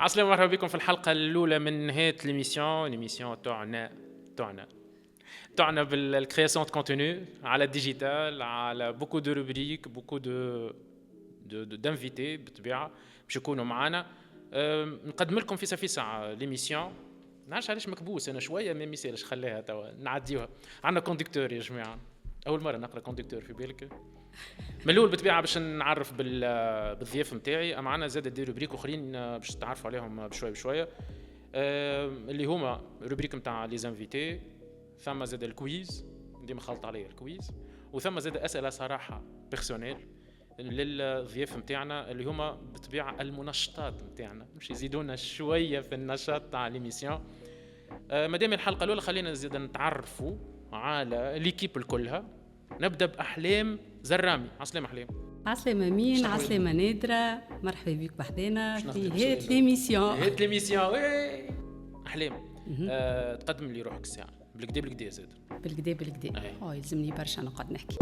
عسلامة مرحبا بكم في الحلقة الأولى من نهاية ليميسيون تاعنا بالكرياسيون دو كونتوني على الديجيتال، على بوكو دو روبريك، بوكو دانفيتي بالطبيعة باش يكونوا معنا. نقدم لكم في ساعة ليميسيون. نعرفش علاش مكبوس انا شويه، ما يسالش خليها توا نعديوها. عندنا كوندكتور يا جماعه، اول مره نقرا كوندكتور في بالك. من الاول بالطبيعه باش نعرف بالضياف نتاعي، اما عندنا زاد دي روبريك اخرين باش تعرفوا عليهم بشويه اللي هما روبريك نتاع لي زانفيتي، ثم زاد الكويز ديما خلط عليه الكويز، وثم زاد اسئله صراحه بيرسونيل للضياف نتاعنا اللي هما بالطبيعه المنشطات نتاعنا، باش يزيدونا شويه في النشاط تاع ليميسيون. مادام الحلقه الاولى خلينا زيد نتعرفوا على ليكيب الكلها. نبدا باحلام زرامي. عسلامة احلام. عسلامة مين، عسلامة نادرة، مرحبا بك بحدنا في هيت ليميسيون. احلام تقدم لي روحك الساعه بالكدا زاد بالكدا يلزمني برشا نقعد نحكي.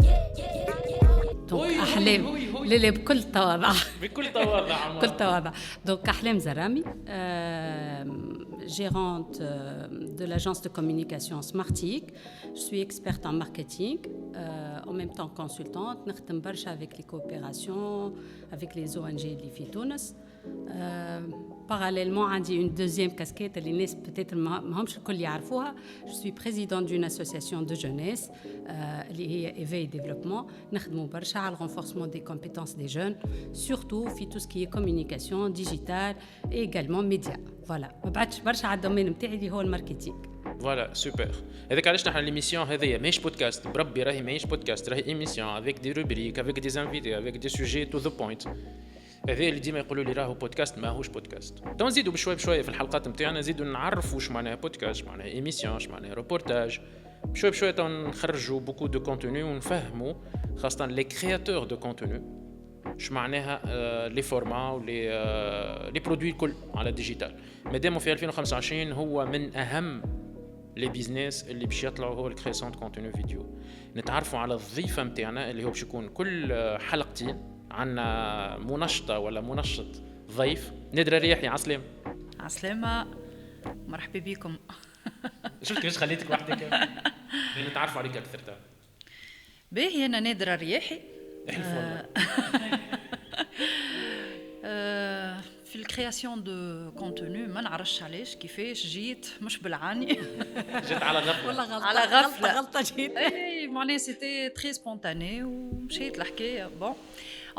دونك احلام لا بكل تواضع بكل تواضع. دونك احلام زرامي، gérante de l'agence de communication Smartic. Je suis experte en marketing, en même temps consultante. نخدم برشا avec les coopérations avec les ONG اللي في تونس. Parallèlement, j'ai une deuxième casquette, les NES peut-être ماهمش الكل يعرفوها. Je suis présidente d'une association de jeunesse اللي هي Éveil et Développement. نخدموا برشا على le renforcement des compétences des jeunes, surtout في tout ce qui est communication digitale et également médias. Voilà. ما بعدش برشا على الدومين نتاعي اللي هو الماركتينغ. فوالا سوبر. هذاك علاش نحن ليميسيون هذيا ماهيش بودكاست بربي، راهي ماهيش بودكاست، راهي ايميسيون افيك دي روبريك افيك دي انفيتي افيك دي سوجي تو ذا بوينت. هذا اللي ديما يقولوا لي راهو بودكاست، ماهوش بودكاست. تو نزيدوا بشويه في الحلقات نتاعنا، نزيدوا نعرفوا واش معناها بودكاست، واش معناها ايميسيون، واش معناها ريبورتاج. بشويه تو نخرجوا بوكو دو كونتوني ونفهموا خاصه لي كرياتور دو كونتوني واش معناها لي فورما ولي برودوي الكل على الديجيتال. مادام في 2025 هو من اهم لي بيزنس اللي باش يطلعوا هو الكرياسيون دو كونتوني فيديو. نتعرفوا على الضيفه نتاعنا اللي هو باش يكون كل حلقتين عنا منشطه ولا منشط ضيف. نادرة رياحي. عسلامة مرحبا بكم. شفت كيفاش خليتك وحدك نتعرفوا عليك اكثر. باهي انا نادرة رياحي في الكرياسيون دو كونتوني. ما نعرفش علاش كيفاش جيت، مش بالعاني. جيت على غفله والله على غفله جيت. اي معناها سيتي تري سبونتاني ومشيت الحكايه. بون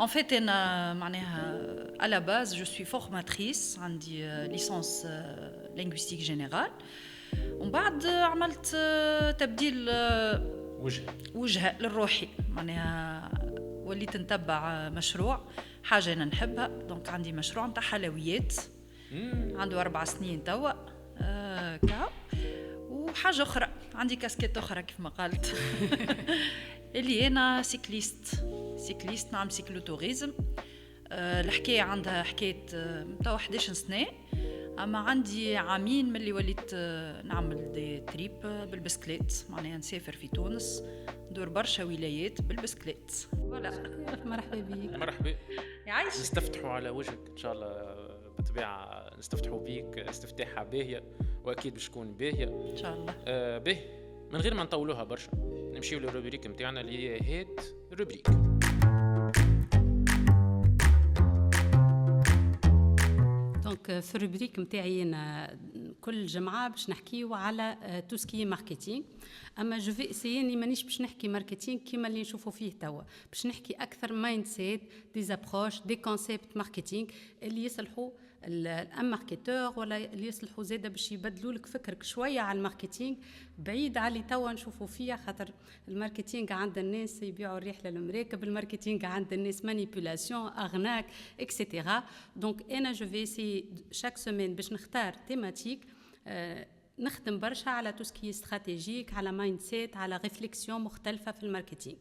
en fait انا معناها à la base je suis formatrice، عندي licence linguistique générale، ومن بعد عملت تبديل وجهه للروحي، معناها وليت نتبع مشروع حاجه انا نحبها. دونك عندي مشروع نتاع حلويات عنده 4 سنين توا كاو. وحاجه اخرى عندي كاسكيت اخرى كيف ما قالت اللي انا سيكليست نعمل سيكلوتوريزم. الحكايه عندها حكايه توا 11 سنه، اما عندي عامين من اللي وليت نعمل دي تريب بالبسكليت، معناها نسافر في تونس ندور برشا ولايات بالبسكليت. فوالا. مرحبا بك. مرحبا. يعيش. نستفتحوا على وجهك ان شاء الله بالطبيعه، نستفتحوا بيك استفتاحه باهيه، واكيد باش تكون باهيه ان شاء الله. به من غير ما نطولوها برشا نمشيو للروبريك نتاعنا اللي هي هيت روبريك. دونك في الروبريك نتاعي انا كل جمعه باش نحكيو على تو سكي ماركتينغ. اما جو في اسيي اني مانيش باش نحكي ماركتينغ كيما اللي نشوفوا فيه توا، باش نحكي اكثر مايند سيت، دي زابروش، دي كونسيبت ماركتينغ اللي يصلحوا الام ماركتور، ولا اللي يصلحوا زاده باش يبدلوا لك فكرك شويه على الماركتينغ بعيد على اللي توا نشوفوا فيها. خاطر الماركتينغ عند الناس يبيعوا الرحله المراكب، الماركتينغ عند الناس مانيبيولاسيون، اغناك اكسيتيرا. دونك انا جو في سي شاك سيمين باش نختار تيماتيك، نخدم برشا على تو سكي استراتيجيك، على مايند سيت، على ريفليكسيون مختلفه في الماركتينغ.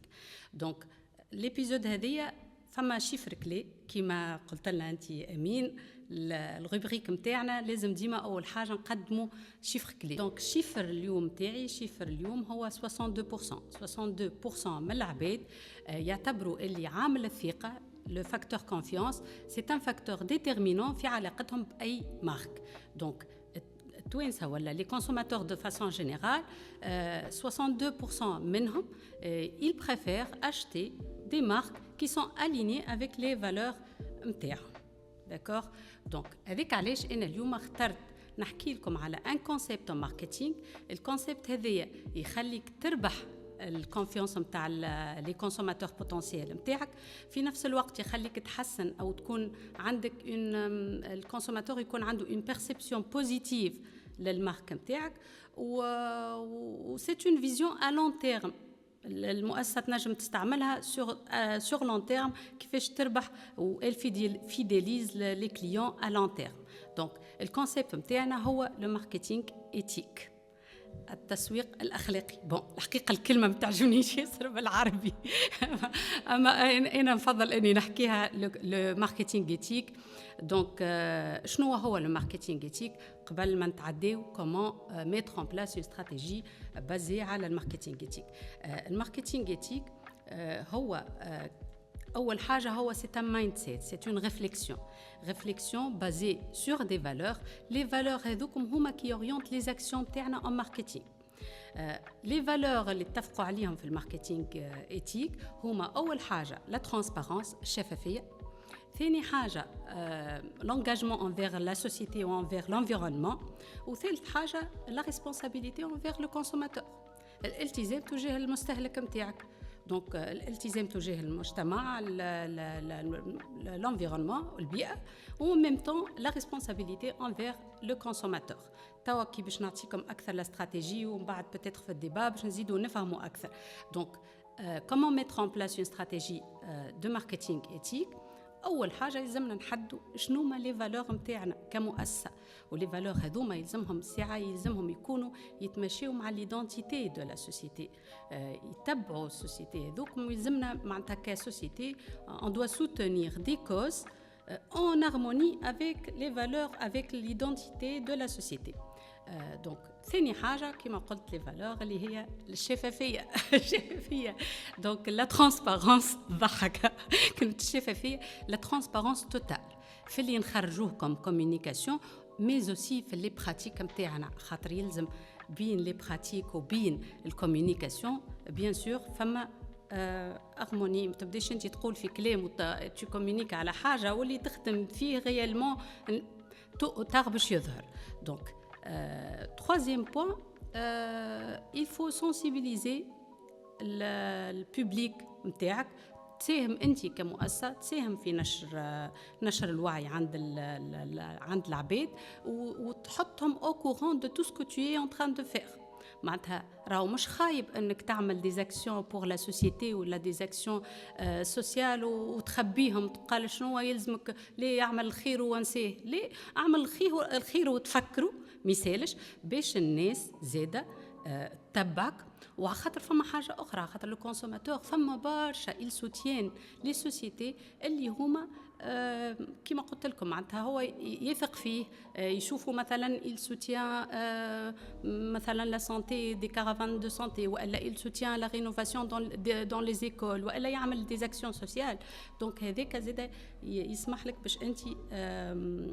دونك ليبيزود هذيا فما شيفر كلي كيما قلت لنا انت امين. الروبريك نتاعنا لازم ديما اول حاجه نقدموا شيفر كلي. دونك شيفر اليوم تاعي، شيفر اليوم هو 62% من العباد يعتبروا اللي عامل الثقه le facteur confiance, c'est un facteur déterminant في علاقتهم بأي marque. Donc, التوانسة ولا les consommateurs de façon générale, 62% منهم, ils préfèrent acheter des marques qui sont alignées avec les valeurs متاعهم. D'accord? Donc, avec علاش أنا اليوم اخترت نحكي لكم على un concept en marketing. الكونسيبت هذايا يخليك تربح الكونفيونس نتاع لي كونسوماتور بوتنسيال نتاعك، في نفس الوقت يخليك تحسن او تكون عندك الكونسوماتور يكون عنده اون بيرسيبسيون بوزيتيف للمارك نتاعك، و سي اون فيزيون ا لون تيرم. المؤسسه تنجم تستعملها سور لون تيرم كيفاش تربح و فيديليز لي كليون ا لون تيرم. دونك الكونسيبت نتاعنا هو لو ماركتينغ ايتيك، التسويق الاخلاقي. بون الحقيقه الكلمه ما تعجبنيش ياسر بالعربي اما انا نفضل اني نحكيها لو ماركتينغ ايتيك. دونك شنو هو لو ماركتينغ ايتيك قبل ما نتعداو كومون ميتر ان بلاس اون استراتيجي بازي على الماركتينغ ايتيك. الماركتينغ ايتيك هو أول حاجة هو c'est un mindset, c'est une réflexion basée sur des valeurs. Les valeurs هذوكم هما qui orientent les actions تاعنا en marketing. Les valeurs اللي اتفقوا عليهم في الماركتينغ éthique هما أول حاجة la transparence, الشفافية. ثاني حاجة l'engagement envers la société ou envers l'environnement. وثالث حاجة la responsabilité envers le consommateur, الالتزام تجاه المستهلك نتاعك. دونك الالتزام تجاه المجتمع، l'environnement البيئة، و ميم طون لا ريسبونسابيلتي انفير لو كونسوماتور. توا كي باش نعطيكم اكثر لا استراتيجي ومن بعد بتاتر في الديبا باش نزيدوا نفهموا اكثر. دونك كومون ميتر ان بلاس اون استراتيجي دو ماركتينغ ايتيك. اول حاجه يلزمنا نحدوا شنو هما لي فالور نتاعنا كمؤسسه، ولي فالور هذوما يلزمهم ساعه يلزمهم يكونوا يتماشيوا مع ليدونتيتي دو لا سوسيتي، يتبعوا السوسيتي هذوك. ويلزمنا معناتها كسوسيتي اون دوا سوتينير دي كوز en harmonie avec les valeurs, avec l'identité de la société. Donc ثاني حاجه كما قلت لي فالور اللي هي الشفافيه الشفافيه. دونك لا ترانسبارونس ضحك كلمه الشفافيه، لا ترانسبارونس توتال في اللي نخرجوه كوم كومونيكاسيون مي اوسي في لي براتيك نتاعنا، خاطر يلزم بين لي براتيك وبين الكومونيكاسيون بيان سور فما هارموني. ما تبداش انت تقول في كلام وتو كومونيك على حاجه واللي تخدم فيه ريالمون تاع باش يظهر. دونك troisième point, il faut sensibiliser le public نتاعك. تساهم انت كمؤسسه تساهم في نشر الوعي عند العباد وتحطهم au courant de tout ce que tu es en train de faire. معناتها راهو مش خايب انك تعمل دي زاكسيون بور لا سوسيتي ولا دي زاكسيون سوسيال وتخبيهم تقال شنو يلزمك ليه يعمل الخير ونسيه، ليه اعمل الخير وتفكروا مثالش باش الناس زاده تتبعك. وخاطر فما حاجه اخرى، خاطر لو كونسوماتور فما برشا il soutient les sociétés اللي هما كما قلت لكم معناتها هو يثق فيه، يشوفوا مثلا il soutient مثلا لا سانتي دي كارافان دو سانتي، والا il soutient la rénovation dans les écoles، والا يعمل دي اكسيون سوسيال. دونك هذاك زاد يسمح لك باش انت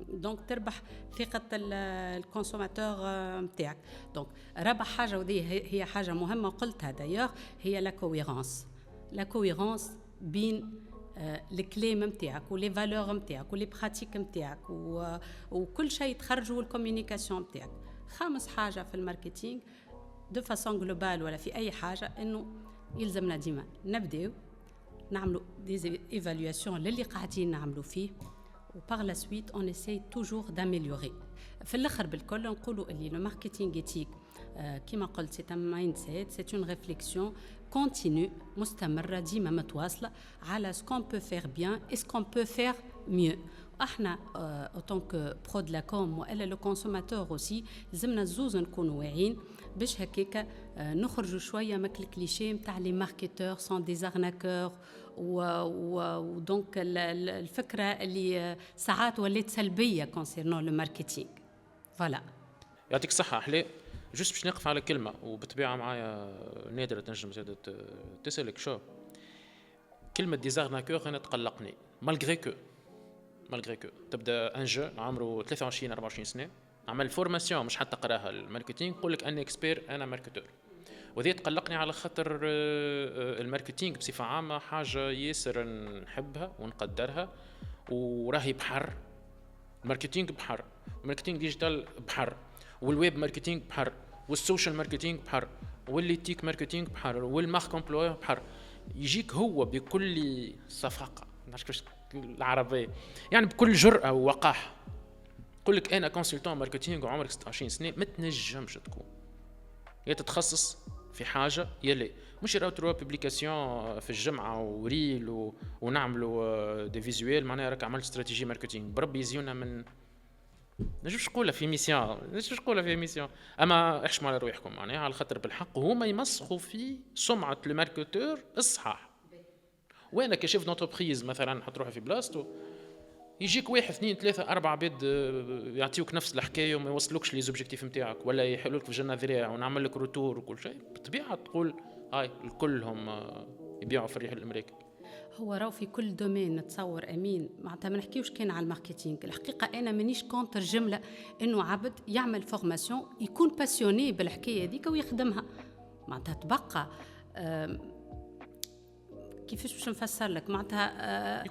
دونك تربح ثقه الكونسوماتور نتاعك. دونك رابع حاجه وهي هي حاجه مهمه قلتها دايوغ، هي لا كويرونس. لا كويرونس بين الكلام نتاعك ولي فالور نتاعك ولي براتيك نتاعك وكل شيء تخرجوا الكومونيكاسيون نتاعك. خامس حاجه في الماركتينغ دو فاسون جلوبال ولا في اي حاجه انه يلزمنا ديما نبداو نعملوا دي ايفالواسيون للي قاعدين نعملوا فيه، وبار لا سويت اون اساي توجور داميليوري. في الاخر بالكل نقولوا اللي لو ماركتينغ ايتيك كما قلت سي ان مايند سيت، سي اون ريفليكسيون كونتينيو مستمره ديما متواصله على سكون بو فير بيان اي سكون بو فير ميو. احنا او طونك برو دو لا كوم والا لو كونسوماتور اوسي لازمنا زوز نكونوا واعيين باش هكاك نخرجوا شويه من الكليشيه نتاع لي ماركتور سون دي زارناكور ودونك الفكره اللي ساعات ولات سلبيه كونسيرنون لو ماركتينغ. فوالا يعطيك الصحه احلى. جوست باش نقف على كلمه وبالطبيعه معايا نادره تنجم زاد تسالك شو كلمه ديزارناكور انا تقلقني مالغري كو تبدا ان جو عمره 23 24 سنه عمل فورماسيون مش حتى قراها الماركتينغ يقول لك اني اكسبير انا ماركتور، وهذه تقلقني على خاطر الماركتينغ بصفه عامه حاجه ياسر نحبها ونقدرها وراهي بحر. الماركتينغ بحر، الماركتينغ ديجيتال بحر، والويب ماركتينغ بحر، والسوشيال ماركتينغ بحر، والليتيك ماركتينغ بحر، والمارك امبلوير بحر. يجيك هو بكل صفاقه كيفاش العربيه يعني بكل جرأه ووقاحه يقول لك انا كونسلتون ماركتينغ وعمرك 26 سنه ما تنجمش تكون يا تتخصص في حاجه يا لا. مش راهو تروح بوبليكاسيون في الجمعه وريل ونعملوا دي فيزوال معناها راك عملت استراتيجي ماركتينغ بربي يزيونا من نجمش نقولها في ميسيون اما احشموا على روحكم معناها على خاطر بالحق هما يمسخوا في سمعه الماركتور الصحاح. وانا كشيف دونتربريز مثلا نحط روحي في بلاصتو يجيك 1 2 3 4 عباد يعطيوك نفس الحكايه وما يوصلوكش لي زوبجيكتيف نتاعك ولا يحلوا لك في جنة ذراع ونعمل لك روتور وكل شيء بالطبيعه تقول هاي الكلهم يبيعوا في الريح الامريكي. هو راهو في كل دومين نتصور امين معناتها ما نحكيوش كان على الماركتينغ. الحقيقه انا مانيش كونتر جمله انه عبد يعمل فورماسيون يكون باسيوني بالحكايه هذيك ويخدمها معناتها تبقى كيفاش باش نفسر لك معناتها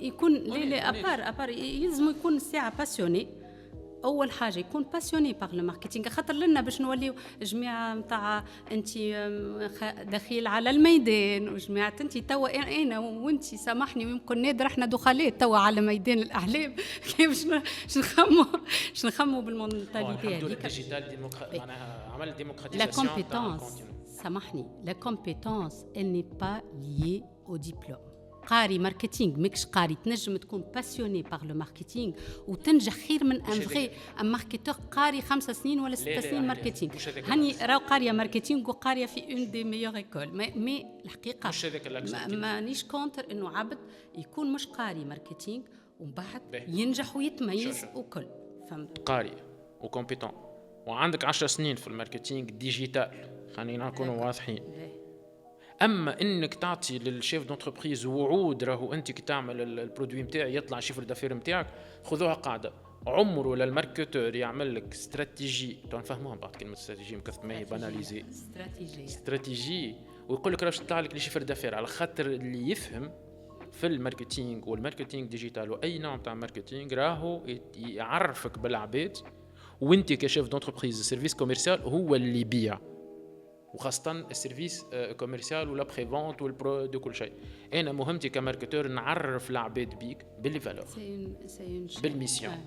يكون لا ابار يلزم يكون الساعه باسيوني. اول حاجه يكون باسيوني باغ لو ماركتينغ خاطر لنا باش نوليو جماعه نتاع انت دخيل على الميدان وجماعه انت توا انا وانت سامحني ويمكن نادر احنا دخلات توا على ميدان الاحلام كيفاش نخمو بالمونتاليتي هذيك ديجيتال معناها عمل ديموكراتيزاسيون. لا كومبيتونس سامحني لا كومبيتونس elle n'est pas liée au diplôme. قاري ماركتينغ ماكش قاري تنجم تكون باسيوني باغ لو ماركتينغ وتنجح خير من ان فغي ان ماركتور قاري 5 سنين ولا 6 سنين ماركتينغ. هاني راهو قاريه ماركتينغ وقاريه في اون دي ميور ايكول مي الحقيقه مانيش كونتر انه عبد يكون مش قاري ماركتينغ ومن بعد ينجح ويتميز وكل فهمت قاري وكومبيتون وعندك 10 سنين في الماركتينغ ديجيتال خلينا نكونوا واضحين. اما انك تعطي للشيف دونتربريز وعود راهو انت كي تعمل البرودوي نتاعي يطلع شيفر دافير نتاعك خذوها قاعده عمره للماركتور يعمل لك استراتيجي تنفهموها بعد كلمه استراتيجي مكثر ما هي باناليزي استراتيجي ويقول لك راش تطلع لك شيفر دافير على خاطر اللي يفهم في الماركتينغ والماركتينغ ديجيتال واي نوع تاع ماركتينغ راهو يعرفك بالعباد وانت كشيف دونتربريز سيرفيس كوميرسيال هو اللي يبيع وخاصة السيرفيس كوميرسيال ولا بريفونت والبرو دو كل شيء. أنا مهمتي كماركتور نعرف العباد بيك باللي فالور بالميسيون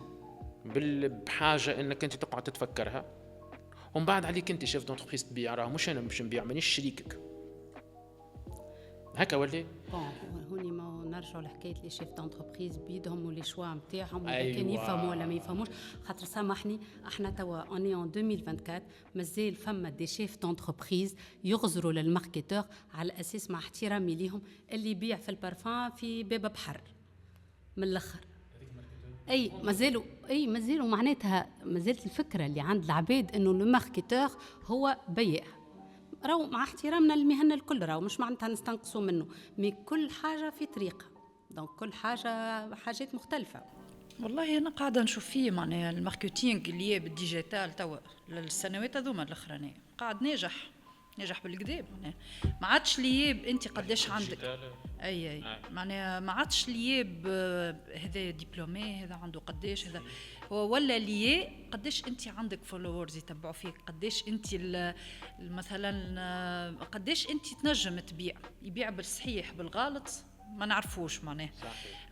بحاجة إنك أنت تقعد تتفكرها ومن بعد عليك أنت شيف دونتربريز تبيع راه مش أنا مش نبيع مانيش شريكك هكا ولا هوني ما نرجعوا لحكايه لي شيف دونتربريز بيدهم ولي شوا نتاعهم كان يفهموا ولا ما يفهموش خاطر سامحني احنا توا اوني ان 2024 مازال فما دي شيف دونتربريز يغزروا للماركتور على اساس مع احترامي ليهم اللي يبيع في البارفان في باب بحر من الاخر مازالوا معناتها مازالت الفكره اللي عند العباد انه الماركتور هو بياع. راهو مع احترامنا للمهنه الكل راهو مش معناتها نستنقصوا منه مي كل حاجه في طريقه دونك كل حاجه حاجات مختلفه. والله انا قاعده نشوف فيه معناها الماركتينغ اللي هي بالديجيتال توا للسنوات هذوما الاخرانيه قاعد ناجح بالكذاب معناها ما عادش لياب انت قداش عندك اي معناها ما عادش لياب هذا دبلومي هذا عنده قداش هذا هو ولا ليه قداش انت عندك فولورز يتبعوا فيك قداش انت مثلا قداش انت تنجم يبيع بالصحيح بالغلط ما نعرفوش معناها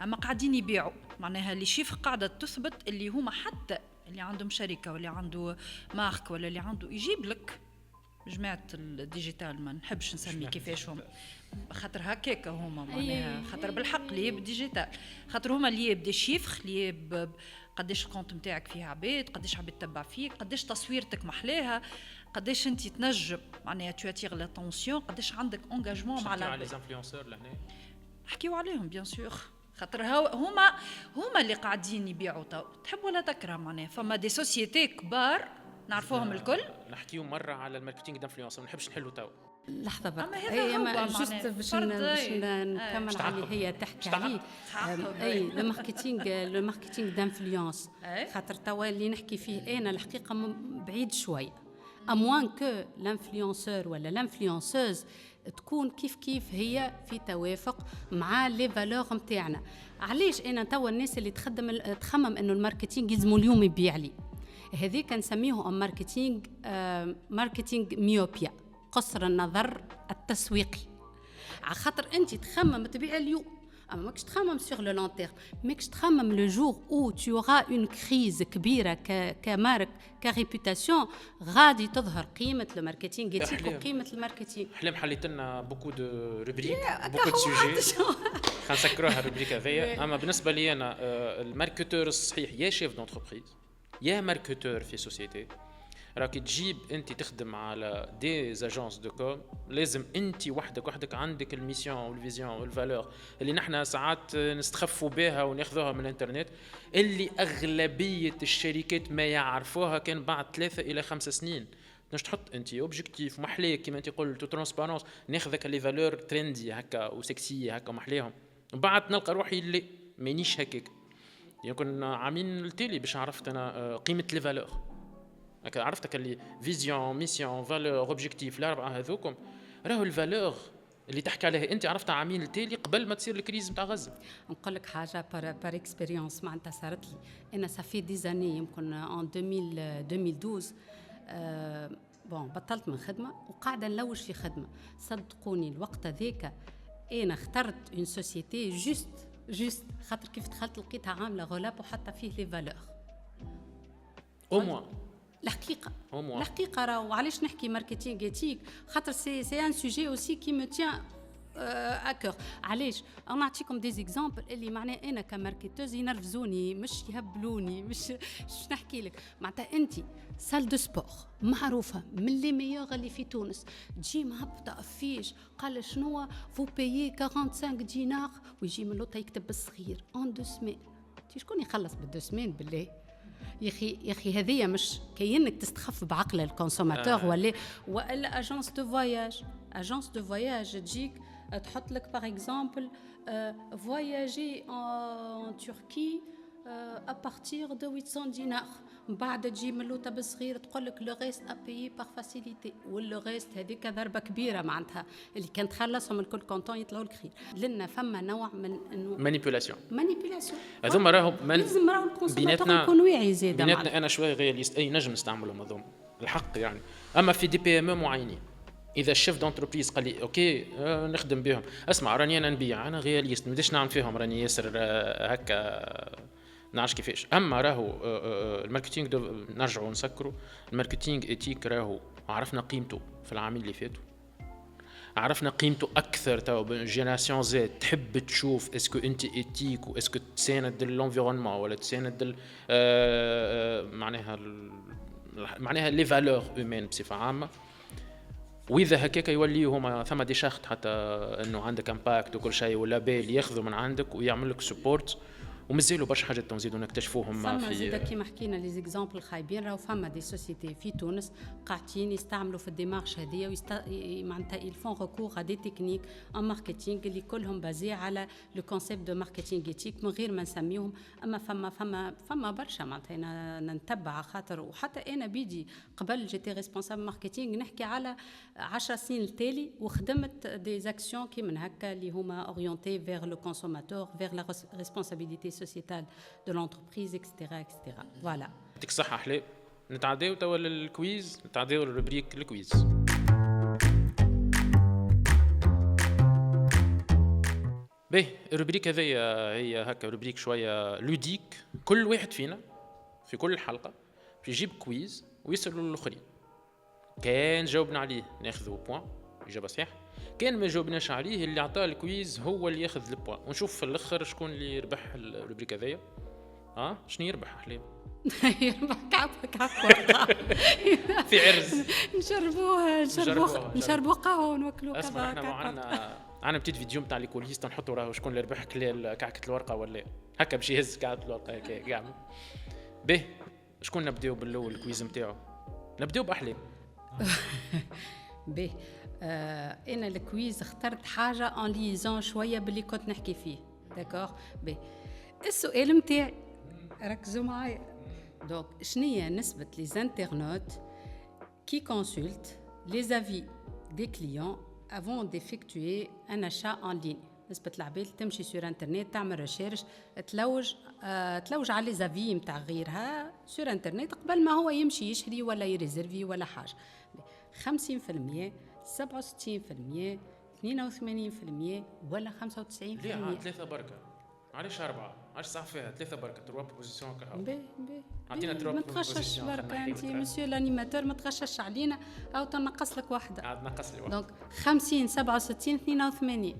اما قاعدين يبيعوا معناها اللي شيف قاعده تثبت اللي هما حتى اللي عندهم شركه ولا عنده مارك ولا اللي عنده يجيب لك جماعه الديجيتال ما نحبش نسمي كيفاش هم خاطر هكاك هما معناها خاطر بالحق اللي بالديجيتال خاطر هما اللي يبدا شيفخ اللي قداش الكونت نتاعك فيه عباد قداش عباد تتبع فيك قداش تصويرتك محلاها قداش انت تنجم معناها تواتيغ لاتونسيون قداش عندك انجاجمون مع العباد. لي انفلونسور لهنا نحكيو عليهم بيان سور خاطر هما اللي قاعدين يبيعوا تحب ولا تكره معناها فما دي سوسيتي كبار نعرفوهم الكل. نحكيو مره على الماركتينغ دانفلونسور ما نحبش نحلو تو لحظة أما برك. هذا هو ما معناه جست باش فرد، نكمل على هي تحكي عليه. اي لو ماركتينغ دانفلونس، خاطر توا اللي نحكي فيه انا الحقيقة بعيد شوي. اموان كو لانفلونسور ولا لانفلونسوز تكون كيف هي في توافق مع لي فالور نتاعنا. علاش انا توا الناس اللي تخمم انه الماركتينغ يلزموا اليوم يبيع لي، هذيك نسميه ماركتينغ ميوبيا، قصر النظر التسويقي. على خاطر انت تخمم تبيع اليوم، اما ماكش تخمم سور لو لون تيرم، ماكش تخمم لو جور او تو اورا اون كريز كبيره كمارك كريبوتاسيون، غادي تظهر قيمه الماركتينغ يتيك وقيمه الماركتينغ. حلم حليت لنا بوكو دو روبريك بوكو دو سوجي، خلينا نسكروها الروبريك هذيا. اما بالنسبه لي انا الماركتور الصحيح يا شيف دونتربريز يا ماركتور في سوسيتي. راك تجيب انت تخدم على دي اجونس دو كوم، لازم انت وحدك عندك الميسيون والفيزيون والفالور اللي نحنا ساعات نستخفوا بها وناخذوها من الانترنت، اللي اغلبيه الشركات ما يعرفوها كان بعد 3 إلى 5 سنين. باش تحط انت اوبجيكتيف محليك كيما انت قلت ترانسبارونس، ناخذك لي فالور ترندي هكا وسكسي هكا محليهم، وبعد نلقى روحي اللي مانيش هكاك. يمكن عامين التالي باش عرفت انا قيمه لي فالور، عرفتك اللي فيزيون ميسيون فالور اوبجيكتيف الاربعه هذوكم راهو الفالور اللي تحكي عليها انت عرفتها عامين التالي قبل ما تصير الكريز نتاع غزه. نقول لك حاجه بار اكسبيريونس معناتها صارت لي انا صافي دي زاني، يمكن ان 2012 بون بطلت من خدمه وقاعده نلوج في خدمه. صدقوني الوقت هذاك انا اخترت اون سوسيتي جوست خاطر كيف دخلت لقيتها عامله غلاب وحتى فيه لي فالور او موا الحقيقه. وعلاش نحكي ماركتينغ ايتيك؟ خاطر سي ان سوجي اوسي كي مو تيان اكور. علاش انا نعطيكم دي زيكزامبل اللي معناه انا كماركتوز ينرفزوني مش يهبلوني، مش نحكي لك. معناتها انت سال دو سبور معروفه من لي ميور اللي في تونس، تجي مهبطه افيش قال شنو فو بايي 45 دينار، ويجي من لوطا يكتب بالصغير اون دو سمين. شكون يخلص بالدو سمين بالله؟ يا اخي هذه مش كاينك تستخف بعقل الكونسوماتور ولا اجونس دو فواياج تجيك تحط لك باغ اكزومبل فواياجي ان تركي ا بارتير دو 800 دينار، بعد تجي من لوطا بالصغير تقول لك لو ريست ا بايي باغ فاسيليتي، ولا ريست هذيك ضربه كبيره معناتها اللي كان تخلصهم الكل كونطون يطلعوا لك خير. لنا فما نوع من انه مانيبيولاسيون هذوما راهو لازم راهو الكونسوماتور يكون واعي زياده. بيناتنا انا شويه غياليست اي نجم نستعملهم هذوما الحق يعني. اما في دي بي ام معينين اذا الشيف دونتربريز قال لي اوكي نخدم بهم، اسمع راني انا نبيع، انا غياليست ما بديش نعمل فيهم راني ياسر هكا نعرفش كيفاش. اما راهو الماركتينغ نرجعوا نسكروا الماركتينغ ايتيك، راهو عرفنا قيمته في العامين اللي فاتوا، عرفنا قيمته اكثر. تو جينيراسيون زد تحب تشوف اسكو انت ايتيك واسكو تساند الانفيرونمون ولا تساند معناها لي فالور هيومين بصفه عامه. واذا هكاك يوليوا هما ثم دي شخط حتى انه عندك امباكت وكل شيء ولا بال ياخذوا من عندك ويعمل لك سبورت، ومازالوا برشا حاجات نزيدوا نكتشفوهم في زيدا كيما حكينا لي زيكزامبل خايبين. راهو فما دي سوسيتي في تونس قاعدين يستعملوا في الديمارش هذيا معناتها يلفون ريكور ا دي تكنيك ان ماركتينغ اللي كلهم بازي على لو كونسيبت دو ماركتينغ ايتيك من غير ما نسميهم. اما فما برشا معناتها انا نتبع خاطر، وحتى انا بيدي قبل جيتي ريسبونسابل ماركتينغ نحكي على 10 سنين التالي، وخدمت دي زاكسيون كي من هكا اللي هما اورينتي فيغ لو كونسوماتور فيغ لا ريسبونسابيلتي sociétale de l'entreprise, etc. Voilà. يعطيك الصحة أحلام. نتعداو توا للكويز، نتعداو للروبريك الكويز. باهي الروبريك هذيا هي هكا روبريك شوية لوديك، كل واحد فينا في كل حلقة يجيب كويز ويسألوا للآخرين. كان جاوبنا عليه ناخذوا بوان إجابة صحيح، كان ما جاوبناش عليه اللي عطاه الكويز هو اللي ياخذ البوان، ونشوف في الاخر شكون اللي يربح الروبريك هذيا. شنو يربح احلام؟ يربح كعب في عرس نشربوها قهوه وناكلوا كذا. اسمع احنا عندنا بتيت فيديو نتاع لي كوليس نحطوا راهو شكون اللي ربح كلال كعكه الورقه ولا هكا باش يهز كعكه الورقه هكا كاع. به شكون نبداو بالاول الكويز نتاعو؟ نبداو باحلام. به انا الكويز اخترت حاجه اون ليزون شويه باللي كنت نحكي فيه داكوغ. بي السؤال متاعي ركزوا معايا. دونك شنية نسبة لي زانترنوت qui consultent les avis des clients avant d'effectuer un achat en ligne. نسبة العباد تمشي سور انترنت تعمل ريشيرش تلوج على لي زافي نتاع غيرها سور انترنت قبل ما هو يمشي يشري ولا يريزيرفي ولا حاجة. 50%، 67%، 82% ولا 95%؟ ليه ثلاثة بركة؟ علاش 4 علاش صح فيها 3 بركة 3 بوزيسيون كهو؟ عطينا 3 ما تغشش بركة انت مسيو الانيماتور، ما تغشش علينا او تنقص لك واحدة. عاد نقص لي واحدة. دونك 50 67 82.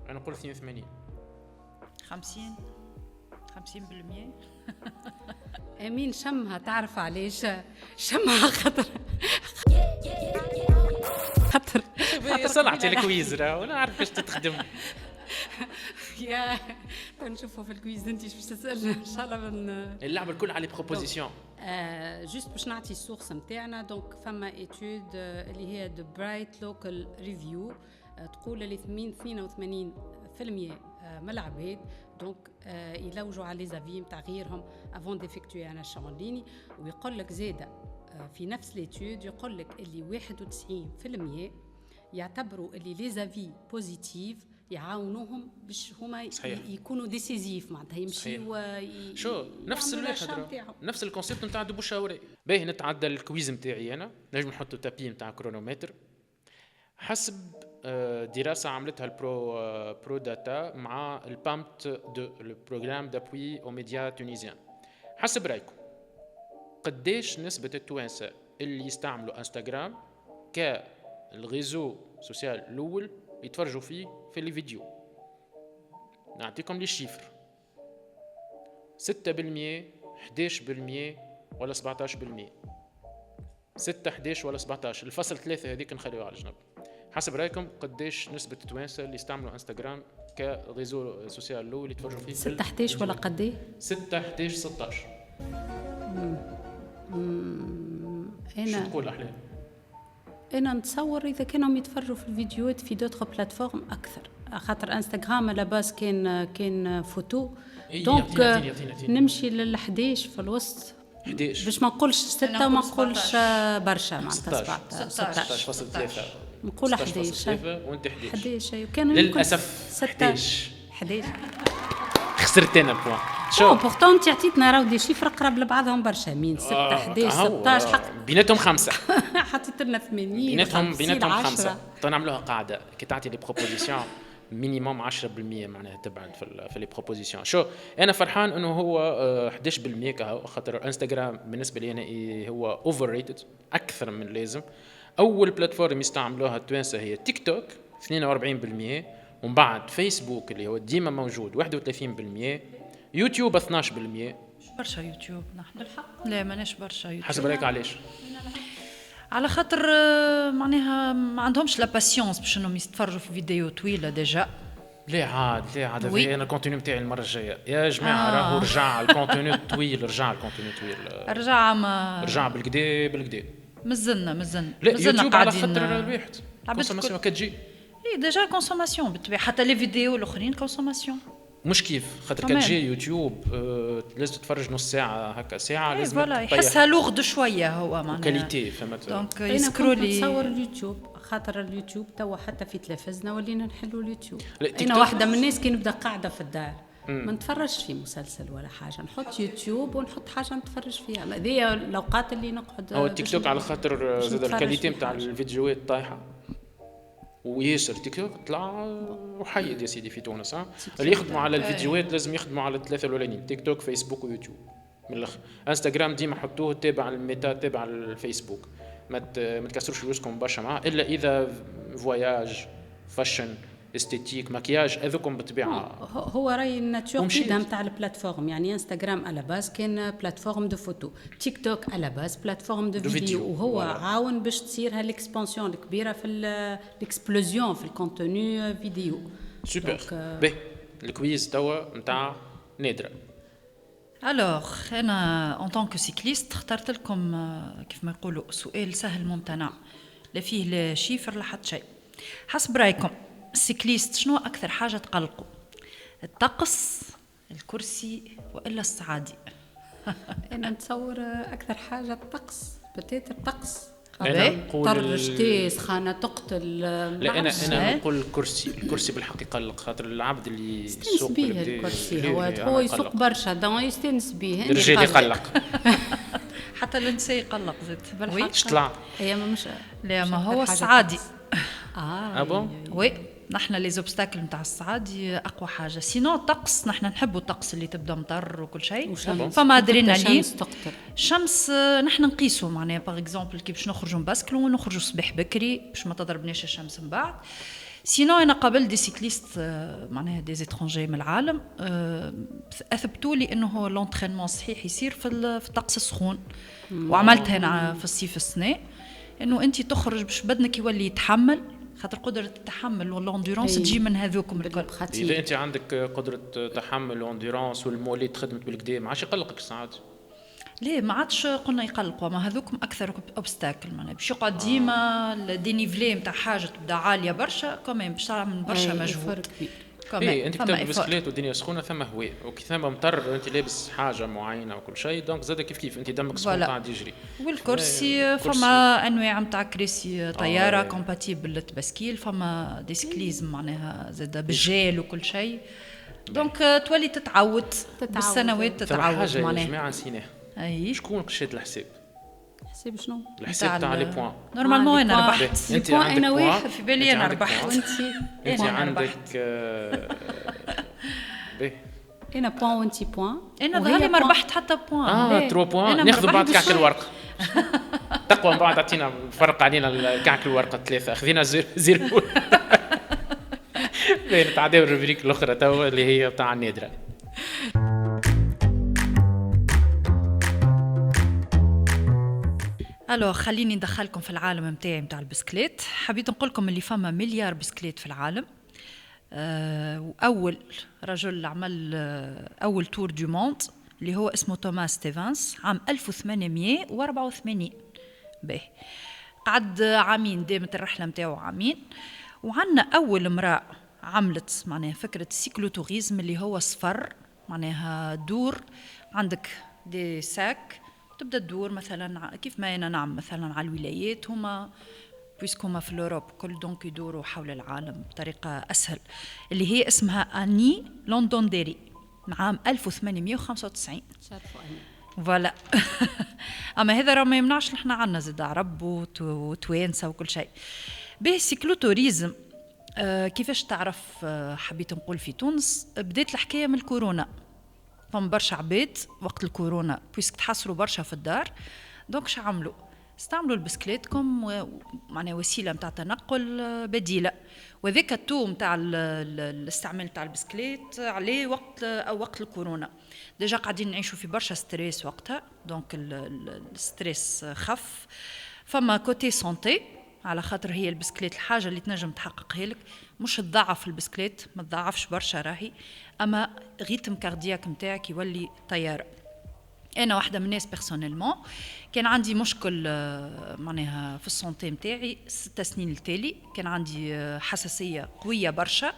انا نقول 82. 50%. امين شمها، تعرف علاش شمها؟ خاطر صنعتي الكويز راه وانا عارف كيفاش تخدم. يا نشوفوا في الكويز انت باش تسالنا ان شاء الله من اللعبه الكل على بروبوزيسيون. جوست باش نعطي السورس نتاعنا. دونك فما ايتود اللي هي ذا برايت لوكال ريفيو تقول اللي 82% من العباد دونك يلوجوا على لي زافي نتاع غيرهم افون ديفيكتوي ان اشا اون ليني. ويقول لك زاده في نفس ليتود يقول لك اللي 91% يعتبروا اللي لي زافي بوزيتيف يعاونوهم باش هما يكونوا ديسيزيف معناتها يمشيو شو نفس الواحد نفس الكونسيبت نتاع دو بوشاوري. باهي نتعدى الكويز نتاعي انا نجم نحطوا تابي نتاع كرونومتر حسب دراسه عملتها البرو داتا مع البامت دو لو بروغرام دابوي او ميديا تونيزيان. حسب رايكم قديش نسبه التوانسه اللي يستعملوا انستغرام كالغيزو سوسيال الاول يتفرجوا فيه في الفيديو؟ نعطيكم لي شيفر 6%، 11% ولا 17%. 6 11 ولا 17. الفصل 3 هذيك نخليوها على جنب. حسب رايكم قديش نسبة التوانسة اللي يستعملوا انستغرام كغيزو سوسيال الاول اللي يتفرجوا فيه؟ 6 11 ولا قد ايه؟ 6 11 16. انا شو تقول احلام؟ انا نتصور اذا كانوا يتفرجوا في الفيديوهات في دوتر بلاتفورم اكثر، خاطر انستغرام على باس كان فوتو. دونك نمشي لل 11 في الوسط 11 باش ما نقولش 6 وما نقولش برشا معناتها 16.3 نقول 11 وانت 11 كان للاسف 16 11 خسرت انا بوان. شو بورتون انت عطيتنا راهو دي شيفر قراب لبعضهم برشا، مين 6 11 16 حق بيناتهم 5 حطيت لنا 80 بيناتهم 5. نعملوها قاعده كي تعطي لي بروبوزيسيون مينيموم 10% معناها تبعد في لي بروبوزيسيون. شو انا فرحان انه هو 11% كهو، خاطر انستغرام بالنسبه لي انا هو اوفر ريتد اكثر من اللازم. اول بلاتفورم يستعملوها التوانسه هي تيك توك 42%، ومن بعد فيسبوك اللي هو ديما موجود 31%، يوتيوب 12%. برشا يوتيوب نحن بالحق لا ماناش برشا يوتيوب. حسب رايك علاش؟ على خاطر معناها ما عندهمش لا باسيونس باش انهم يتفرجوا في فيديو طويله ديجا. ليه عاد انا الكونتوني نتاعي المره الجايه يا جماعه راهو رجع الكونتوني طويل، رجع بالكدا مزلنا لا يوتيوب على خاطر الواحد كونسوماسيون كتجي ديجا كونسوماسيون بالطبيعه، حتى لي فيديو الاخرين كونسوماسيون مش كيف خاطر كتجي يوتيوب لازم تتفرج نص ساعه هكا ساعه لازم فوالا يحسها لوغد شويه هو معناها كاليتي فهمت. دونك يسكرولي نتصور اليوتيوب خاطر اليوتيوب توا حتى في تلفزنا ولينا نحلوا اليوتيوب. انا واحده من الناس كي نبدا قاعده في الدار ما نتفرجش في مسلسل ولا حاجه، نحط يوتيوب ونحط حاجه نتفرج فيها. هذه الاوقات اللي نقعد او تيك توك على خاطر زاد الكاليتي نتاع الفيديوهات طايحه وياسر. تيك توك طلع وحيد يا سيدي في تونس. اللي يخدموا على الفيديوهات لازم يخدموا على الثلاثه الاولانيين، تيك توك فيسبوك ويوتيوب من الاخر. انستغرام ديما حطوه تابع الميتا تابع الفيسبوك، ما تكسروش فلوسكم برشا معاه الا اذا فواياج فاشن استيتيك مكياج هذوكم بالطبيعه. هو راي الناتور كده نتاع البلاتفورم. يعني انستغرام على باس كان بلاتفورم دو فوتو، تيك توك على باس بلاتفورم دو فيديو، وهو عاون باش تصير هالاكسبانسيون الكبيره في الاكسبلوزيون في الكونتوني فيديو. سوبر باهي الكويز توا نتاع نادره. الوغ انا اون طونك سيكليست اخترت لكم كيف ما يقولوا سؤال سهل ممتنع لا فيه لا شيفر لا حتى شيء. حسب رايكم السيكليست شنو اكثر حاجه تقلقوا؟ الطقس، الكرسي، والا الصعادي؟ انا نتصور اكثر حاجه الطقس، بتيت الطقس. أنا نقول طر شتي سخانه تقتل. لا انا نقول الكرسي بالحق يقلق، خاطر العبد اللي يسوق بيه الكرسي هو يسوق برشا دون يستانس بيه. الرجال يقلق حتى النساء يقلق زيد بالحق. تطلع هي مش لا ما هو الصعادي. بون وي نحن لي زوبستاكل نتاع الصعادي اقوى حاجه. سينو الطقس نحن نحبوا الطقس اللي تبدا مطر وكل شيء، فما ادرينالين الشمس نحن نقيسوا معناها باغ اكزومبل كي باش نخرجوا نبسكلوا ونخرجوا الصباح بكري باش ما تضربناش الشمس من بعد. سينو انا قابل دي سيكليست معناها دي زيترونجي من العالم اثبتوا لي انه هو لونترينمون صحيح يصير في الطقس السخون، وعملتها انا في الصيف السنه، انه انت تخرج باش بدنك يولي يتحمل، خاطر قدرة التحمل والاندورانس تجي من هذوكم الكل. إذا أنت عندك قدرة تحمل والاندورانس والموليد خدمت بالكدا ما عادش يقلقك ساعات. ليه ما عادش قلنا يقلقوا، ما هذوكم أكثر أوبستاكل معناها باش يقعد ديما الدينيفلي نتاع حاجة تبدا عالية برشا كمان باش تعمل برشا مجهود. ايه انت بتركب بسكليت والدنيا سخونه ثم هواء، وكي ثم مطر انت لابس حاجه معينه وكل شيء، دونك زاد كيف انت دمك سخون قاعد يجري. والكرسي فما انواع نتاع كراسي طياره كومباتيبل للتبسكيل، فما دي سكليزم معناها زاد بالجيل وكل شيء، دونك تولي تتعود بالسنوات تتعود معناها. يا جماعه نسيناها، اي شكون شاد الحساب؟ حساب شنو؟ الحساب تاع لي بوان. نورمالمون انا ربحت. انت عندك انا واحد في بالي انا ربحت. انت عندك انا بوان وانتي بوان. انا ظهري ما ربحت حتى بوان. 3 بوان ناخذ بعض كعك الورقه. تقوى من بعد تعطينا فرق علينا كعك الورقه 3 اخذنا زيرو. نتعداو الروبريك الاخرى تو اللي هي تاع النادره. الو خليني ندخلكم في العالم متاعي متاع البسكليت. حبيت نقول لكم اللي فما مليار بسكليت في العالم. واول رجل عمل اول تور دو موند اللي هو اسمه توماس ستيفنس عام 1884. باهي قعد عامين، دامت الرحله نتاعو عامين. وعندنا اول امراه عملت معناها فكره السيكلوتوريزم اللي هو صفر، معناها دور عندك دي ساك تبدا تدور مثلا كيف ما انا نعم مثلا على الولايات، هما بويسكوما في الأوروب كل دونك يدوروا حول العالم بطريقة أسهل، اللي هي اسمها أني لوندونديري عام 1895. شرفوا أني فوالا. أما هذا راه ما يمنعش نحن عنا زاد عرب وتوانسة وكل شيء. به سيكلوتوريزم كيفاش تعرف؟ حبيت نقول في تونس بدأت الحكاية من الكورونا، فما برشا عباد وقت الكورونا بويسك تحصروا برشا في الدار، دونك شو عملوا؟ استعملوا البسكليت معناها وسيله نتاع تنقل بديله، وذاك التو نتاع الاستعمال نتاع البسكليت عليه وقت الكورونا. ديجا قاعدين نعيشوا في برشا ستريس وقتها، دونك الستريس خف. فما كوتي سونتي على خاطر هي البسكليت الحاجه اللي تنجم تحققها لك مش تضعف البسكليت، ما تضعفش برشا راهي، اما ريتم كاردياك نتاعك يولي طياره. انا واحده من الناس بيرسونيلمون كان عندي مشكل معناها في السونتي نتاعي 6 سنين التالي، كان عندي حساسيه قويه برشا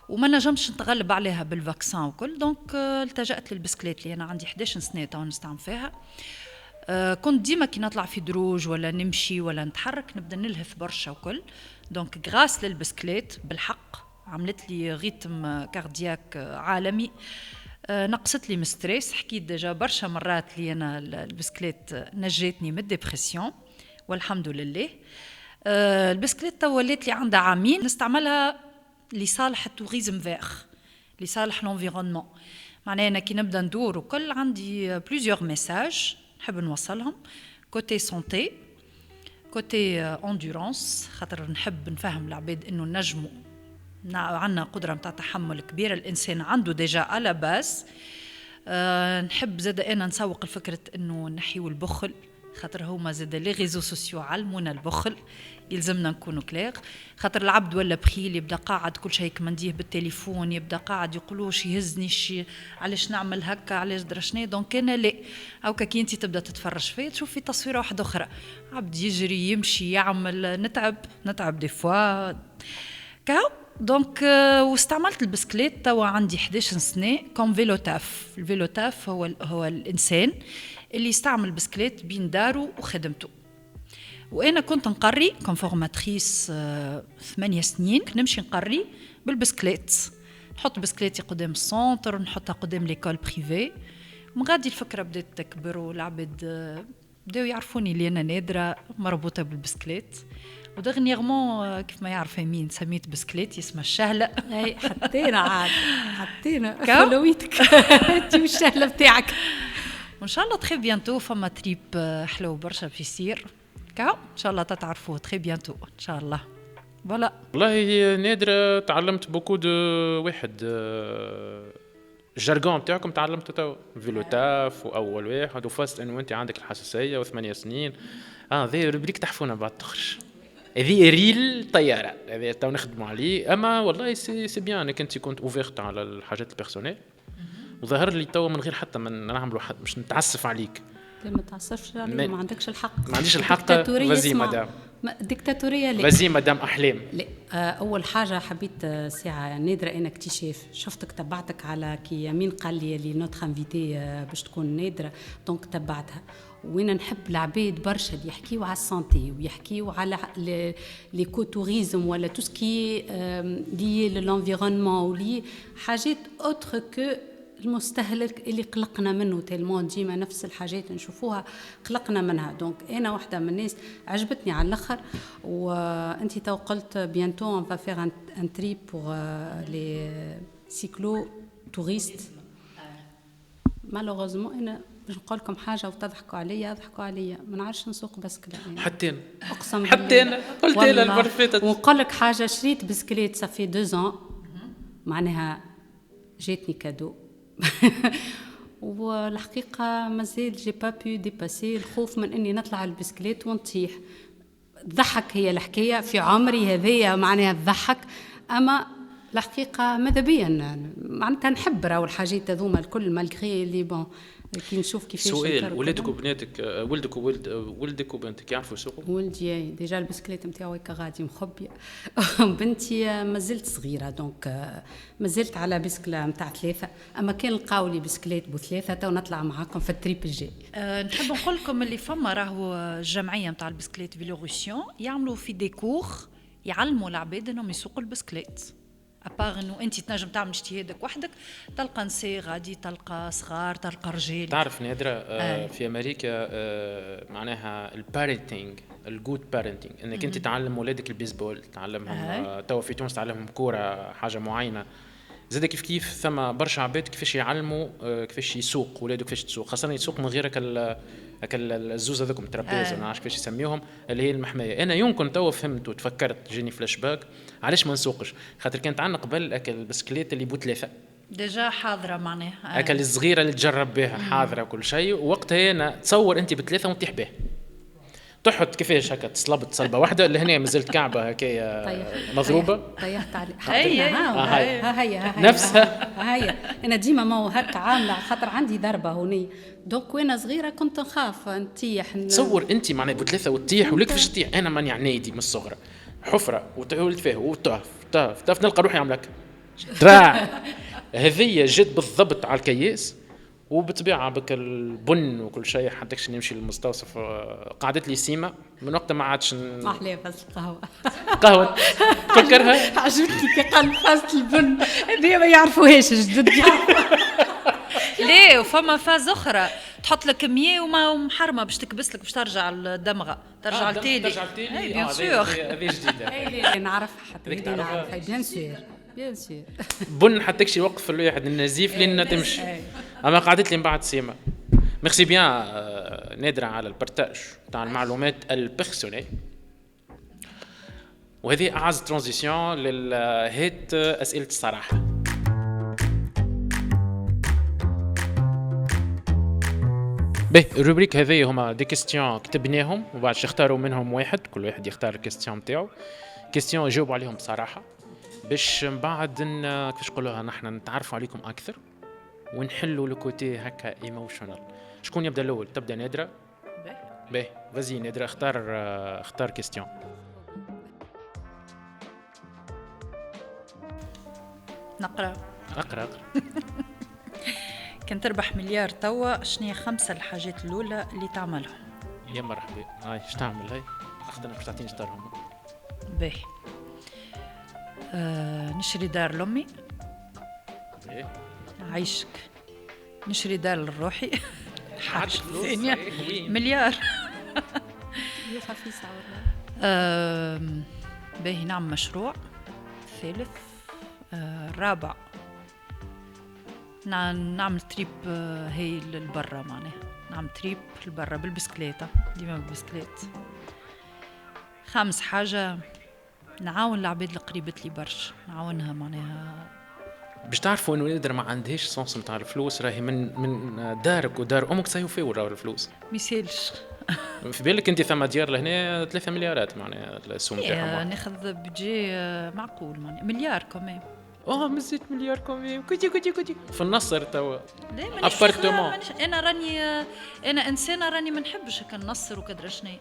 وما نجمش نتغلب عليها بالفاكسان وكل، دونك التجأت للبسكليت اللي انا عندي 11 سنه تو نستعمل فيها. كنت ديما كي نطلع في دروج ولا نمشي ولا نتحرك نبدا نلهث برشا وكل، دونك غراس للبسكليت بالحق عملت لي ريتم كاردياك عالمي، نقصت لي مستريس. حكيت ديجا برشا مرات لي انا البسكليت نجاتني من الديبرسيون والحمد لله. البسكليت ولات لي عندها عامين نستعملها لصالح التوريزم فيغ، لصالح لونفيرونمون. معناها انا كي نبدا ندور وكل عندي بليزيور ميساج نحب نوصلهم، كوتي سونتي، كوتي اندورانس، خاطر نحب نفهم العباد انه نجموا عندنا قدرة متاع تحمل كبيرة، الإنسان عنده ديجا على باس. نحب زاد أنا نسوق الفكرة أنه نحيو البخل، خاطر هما زاد لي ريزو سوسيو علمونا البخل، يلزمنا نكونوا كلير. خاطر العبد ولا بخيل، يبدا قاعد كل شيء كمنديه بالتليفون، يبدا قاعد يقولوش يهزني شي علاش نعمل هكا علاش درشني. دونك انا لا هاكا كي انت تبدا تتفرج فيا تشوف في تصويره واحده اخرى، عبد يجري يمشي يعمل، نتعب دي فوا كاو. دونك واستعملت البسكليت توا عندي 11 سنه كوم فيلو تاف. الفيلو تاف هو الانسان اللي يستعمل بسكليت بين داره وخدمته. وانا كنت نقري كوم فورماتريس 8 سنين، نمشي نقري بالبسكليت، نحط بسكليتي قدام السونتر، نحطها قدام ليكول بريفي. من غادي الفكره بدات تكبر والعباد بداو يعرفوني اللي انا نادره مربوطه بالبسكليت. ودغنيغمون كيف ما يعرف مين سميت بسكليت اسمها الشهله. اي حطينا فولويتك انت والشهله بتاعك. وان شاء الله تخي بيانتو فما تريب حلو برشا في يصير كاو، ان شاء الله تتعرفوه تخي بيانتو ان شاء الله. فوالا والله نادرة تعلمت بوكو دو واحد الجارجون بتاعكم تعلمته تو فيلو تاف واول واحد وفاست انه انت عندك الحساسيه و8 سنين. ذي ربريك تحفونا بعد تخرج، هذه ريل طياره هذه تو نخدموا عليه. اما والله سي بيان انك انت كنت اوفيرت على الحاجات البيرسونيل، وظهر لي تو من غير حتى من نعملوا حد مش نتعسف عليك. ما تعصفش عليه، ما عندكش الحق. ما عنديش الحق. فازي مدام ديكتاتوريه لا. فازي مدام احلام. لا اول حاجه حبيت ساعه نادره انا اكتشاف، شفتك تبعتك على كي يمين قال لي اللي نوتخ انفيتي باش تكون نادره، دونك تبعتها. وين نحب العباد برشا اللي يحكيوا على السانتي ويحكيوا على ليكو توريزم ولا تو سكي لي للانفيرونمون ولي حاجات اوتر كو المستهلك اللي قلقنا منه تيلمون ديما نفس الحاجات نشوفوها قلقنا منها. دونك انا واحده من الناس عجبتني على الاخر. وانت تو قلت بيانتو اون فا فير ان تريب بور لي سيكلو توريست. مالوغوزمون انا باش نقول لكم حاجه وتضحكوا عليا، اضحكوا عليا، ما نعرفش نسوق بسكليت يعني. حتى انا اقسم حتى انا قلت لها المره فاتت. ونقول لك حاجه، شريت بسكليت صافي 2 ans معناها جاتني كادو والحقيقه مازال جي با بو ديباسي الخوف من اني نطلع على البسكليت ونطيح. ضحك هي الحكايه في عمري هذيا معناها تضحك، اما الحقيقه ماذا بيا معناتها نحب راهو الحاجات هذوما الكل مالغري اللي بون كي نشوف كيفاش. سؤال، ولادك وبناتك ولدك وبنتك يعرفوا يسوقوا؟ ولدي ديجا البسكليت نتاعو هكا غادي مخبيه. بنتي مازلت صغيره دونك مازلت على بسكله نتاع 3، اما كان لقاو لي بسكليت ب3 تو نطلع معاكم في التريب الجاي. نحب نقول لكم اللي فما راهو الجمعيه نتاع البسكليت فيلوروسيون يعملوا في ديكور يعلموا العباد انهم يسوقوا البسكليت. أبار إنه أنت تنجم تعمل اجتهادك وحدك، تلقى نساء غادي، تلقى صغار، تلقى رجال. تعرف نادرة في أمريكا معناها البارنتينج، الجود بارنتينج، إنك أنت تعلم ولادك البيسبول، تعلمهم توا في تونس تعلمهم كورة حاجة معينة. زاد كيف ثم برشا عباد كيفاش يعلموا كيفاش يسوق ولاده، كيفاش تسوق، خاصة يسوق من غير هكا الزوز هذوكم ترابيز ما نعرفش كيفاش يسميهم اللي هي المحمية. أنا يمكن توا فهمت وتفكرت جيني فلاش باك علاش ما نسوقش، خاطر كانت عندنا قبل أكل البسكليت اللي بو3 ديجا حاضرة معناها أكل الصغيرة اللي تجرب بها حاضرة كل شيء. ووقتها أنا تصور أنت ب3 وتطيح بها، تحط كيفاش هكا تصلبت صلبه واحده اللي هنا مازلت كعبه هكايا مضروبه. طيحت علي هي نفسها هي. انا ديما ما هكا عامله خاطر عندي ضربه هوني، دونك وانا صغيره كنت نخاف نطيح. تصور انت معناها ب3 وتطيح ولك كيفاش تطيح. انا ماني عنيدي من الصغر، حفره وتولد فيه وطاف نلقى روحي عاملك دراع. هذه جت بالضبط على الكياس، وبطبيعه بك البن وكل شيء حدكش نمشي للمستوصف. قعدت لي سيما من وقت ما عادش محليه بس قهوه فكرها عجبتني كي قال فاز البن اللي ما يعرفوهاش جدد. ليه وفما فاز اخرى تحط لك كميه وما محرمه باش تكبس لك باش ترجع الدمغه ترجع التيلي. اي بيان سور هذه جديده. اي نعرفها حتى هذه نعرفها بيان سور بيان سور. بن حتىكش يوقف الواحد النزيف لين تمشي. اما قعدت لي من بعد سيما. ميرسي بيان نادرة على البارتاج تاع المعلومات البيرسونيل. وهذه اعز ترانزيسيون للهيت اسئله الصراحه. باهي الروبريك هذه هما دي كيستيون كتبناهم وبعد اختاروا منهم واحد، كل واحد يختار الكيستيون نتاعو، كيستيون يجاوب عليهم بصراحه باش من بعد كيفاش نقولوها نحن نتعرفوا عليكم اكثر ونحلوا لكوتي هكا ايموشنال. شكون يبدا الاول؟ تبدا نادره. باهي فازي نادره اختار كيستيون. نقرا. اقرا. كان تربح مليار توا، شنو هي 5 الحاجات الاولى اللي تعملهم؟ يا مرحبا. هاي اش تعمل؟ هاي اخذنا باش تعطيني شطارهم. باهي نشري دار لامي. باهي عايشك. نشري دار لروحي. حاجه فلوس مليار. خفيفة والله. باهي نعمل مشروع. ثالث رابع نعمل تريب هي للبرا، معناها نعمل تريب للبرا بالبسكليتة، ديما بالبسكليت. 5 حاجة نعاون العباد اللي قريبت لي برشا، نعاونها معناها. باش تعرفوا انه نقدر ما عندهاش سونس نتاع الفلوس، راهي من دارك ودار امك سيوفيو راهو الفلوس. ميسالش. في بالك انت ثم ديار لهنا 3 مليارات معناها السوم تاعهم. ناخذ بجي معقول معناها مليار كمان. مزيت مليار كومي كوتي في النصر توا لا ابارتمون. انا راني انا انسانه راني ما نحبش هكا نصر وكدر شنو.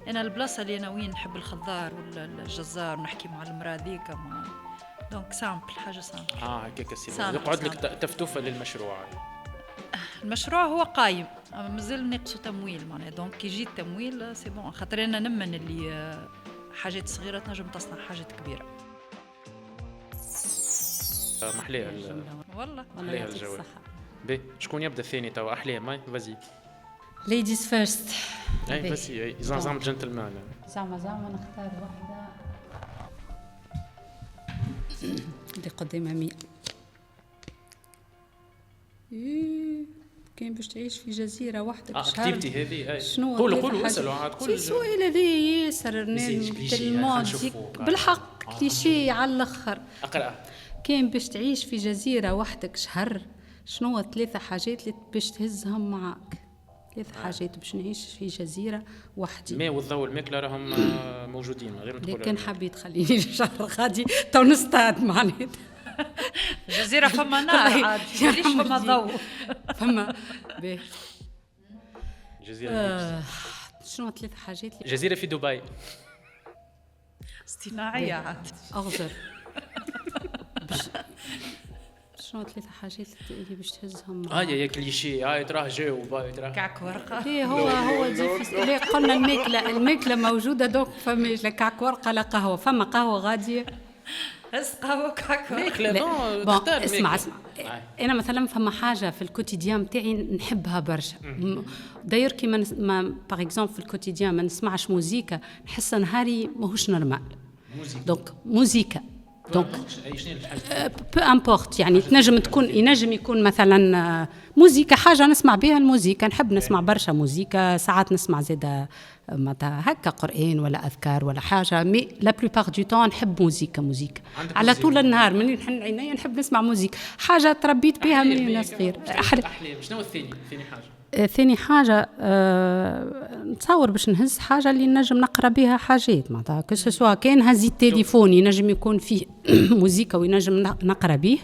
انا البلاصه اللي انا وين نحب الخضار ولا الجزار ونحكي مع المراه ذيك دونك سامبل، حاجه سامبل. هكاك سيدي يقعد لك تفتوفه للمشروع. المشروع هو قايم، اما مازال ناقصه تمويل معناها، دونك كي يجي التمويل سي بون، خاطر انا نمن اللي حاجات صغيره تنجم تصنع حاجات كبيره. محليه والله محليه الجو. باهي شكون يبدا الثاني توا؟ احلام. ماي فازي ladies first. اي فازي زعما جنتلمان. زعما نختار واحدة اللي قدامها 100. كان باش تعيش في جزيرة وحدك شهر. كتبتي هذه؟ شنو قولوا اسألوا عاد كل سؤال هذا ياسر بالحق كليشيه على الاخر. اقرا. كان باش تعيش في جزيرة وحدك شهر، شنو 3 حاجات اللي باش تهزهم معاك؟ 3 حاجات باش نعيش في جزيرة وحدي. الماء والضوء والماكلة راهم موجودين غير تقول. لكن حبيت خليني شهر غادي تو نستعد معناتها. الجزيرة فما نار عاد، ليش فما ضوء؟ فما باهي. جزيرة شنو 3 حاجات اللي جزيرة في دبي اصطناعية عاد. أغزر. شنو 3 حاجات اللي باش تهزهم؟ يا كليشيه. تراه جاوب. تراه كعك ورقة. ليه هو ليه قلنا الماكلة موجودة، دوك فما لا كعك ورقة لا قهوة. فما قهوة غادية. هز قهوة كعك ورقة. اسمع أنا مثلا فما حاجة في الكوتيديان متاعي نحبها برشا. داير كي ما باغ اكزومبل في الكوتيديان ما نسمعش موزيكا نحس نهاري ماهوش نورمال. دونك موزيكا دونك بو امبورت يعني ينجم يكون مثلا موزيكا حاجه نسمع بها. الموزيكا نحب نسمع برشا موزيكا، ساعات نسمع زاده معناتها هكا قرآن ولا اذكار ولا حاجه، مي لا بلوبار دو طون نحب موزيكا على طول النهار. من نحن عينيا نحب نسمع موزيكا، حاجه تربيت بها من وانا صغير. احلام. شنو الثاني حاجه؟ ثاني حاجة نتصور باش نهز حاجة اللي نجم نقرأ بها حاجات معناتها كسوا كان هزي التليفون ينجم يكون فيه موزيكا وينجم نقرأ به.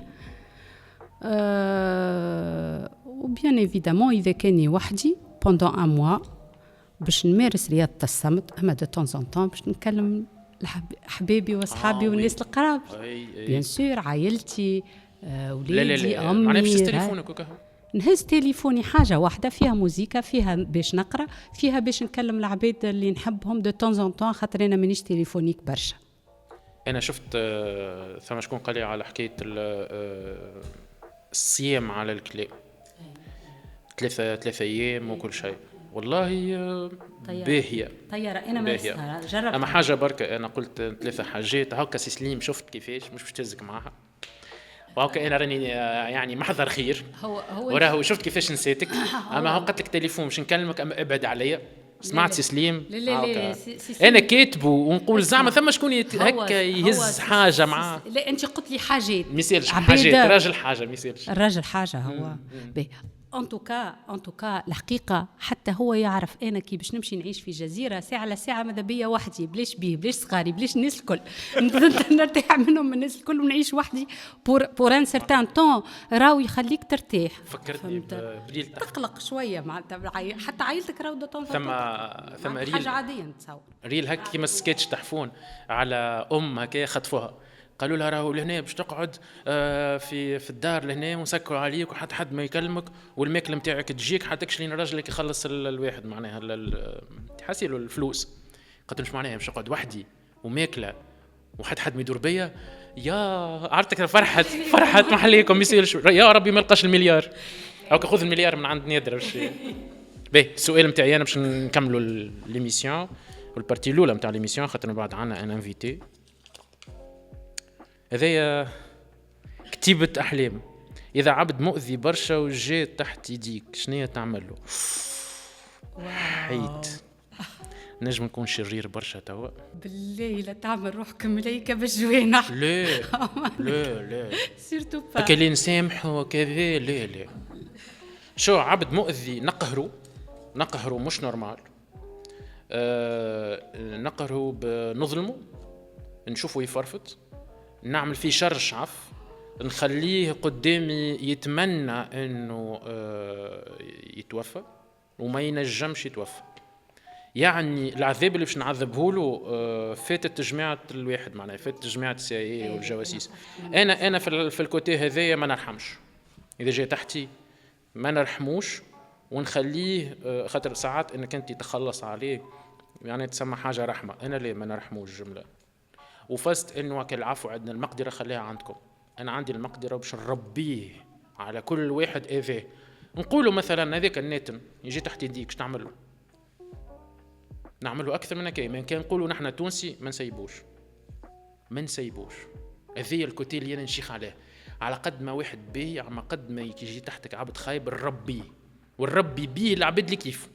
وبيان ايفيدامون إذا كاني وحدي بوندون ان موا باش نمارس رياضة الصمت، أما دو طون زون طون باش نكلم حبابي وأصحابي والناس القراب بيان سور، عائلتي ولادي أمي. معناها باش تليفونك وكهو نهز تليفوني حاجة واحدة فيها موزيكا، فيها باش نقرأ، فيها باش نكلم العباد اللي نحبهم دو طون زون طون، خاطر أنا مانيش تليفونيك برشا. أنا شفت ثم شكون قال لي على حكاية الصيام على الكلاب 3 أيام وكل شيء. والله باهية طيارة. أنا ما جربت. أما حاجة بركة أنا قلت 3 حاجات هكا سليم شفت كيفاش مش باش تهزك معها. وهكا انا راني يعني محضر خير وراه شفت كيفاش نسيتك. اما هو قلت لك تليفون باش نكلمك اما ابعد عليا. سمعت سليم لا انا كاتبه ونقول زعما ثم شكون هكا يهز حاجه معاه. لا انت قلت لي حاجات ميسالش حاجات راجل حاجه ميسالش الراجل حاجه هو ان توكا الحقيقه حتى هو يعرف انا كي باش نمشي نعيش في جزيره ساعه على ساعه ماذا بيا وحدي بلاش بيه بلاش صغاري بلاش الناس الكل نرتاح منهم من الناس الكل ونعيش وحدي بور ان سيرتان طون راهو يخليك ترتاح. فكرتني بريل تقلق شويه معناتها حتى عائلتك راهو ثم ريل حاجه عاديه نتصور ريل هكا كيما السكيتش تحفون على هكا خطفوها قالوا لها راهو لهنا باش تقعد في الدار لهنا ونسكروا عليك وحتى حد ما يكلمك والماكله نتاعك تجيك حتى كشلين راجلك يخلص الواحد معناها تحسيله الفلوس. قلت مش معناها باش نقعد وحدي وماكله وحتى حد ما يدور بيا يا عرفتك فرحت محليكم يصير يا ربي ما لقاش المليار او خذ المليار من عند نادر باهي. السؤال نتاعي انا باش نكملوا ليميسيون والبارتي الاولى نتاع ليميسيون خاطر بعد عنا ان انفيتي. هذايا كتيبة أحلام. إذا عبد مؤذي برشا وجات تحت يديك شنية تعمل له؟ حيت نجم نكون شرير برشا توا بالله لا تعمل روحك ملايكة بالجوانح. لا سيرتو با هكا اللي نسامحه وكذا. لا شو عبد مؤذي نقهره مش نورمال. نقهره بنظلمه نشوفه يفرفط نعمل فيه شرش عف نخليه قدامي يتمنى انه يتوفى وما ينجمش يتوفى. يعني العذاب اللي باش نعذبه له فاتت جماعه الواحد معناها فاتت جماعه السي والجواسيس. انا في الكوتي هذايا ما نرحمش اذا جاي تحتي ما نرحموش ونخليه خاطر ساعات انك انت تخلص عليه يعني تسمى حاجه رحمه. انا ليه ما نرحموش جمله وفزت انه العفو عندنا المقدره خليها عندكم. انا عندي المقدره باش نربيه على كل واحد اذاه. نقولوا مثلا هذاك الناتن يجي تحت يديك اش تعمل له؟ نعمله اكثر من هكا. ما كان نقولوا نحن تونسي ما نسيبوش هذه الكوتي اللي انا نشيخ عليه. على قد ما واحد بيه على قد ما يجي تحتك عبد خايب الربي والربي بيه العبد اللي كيف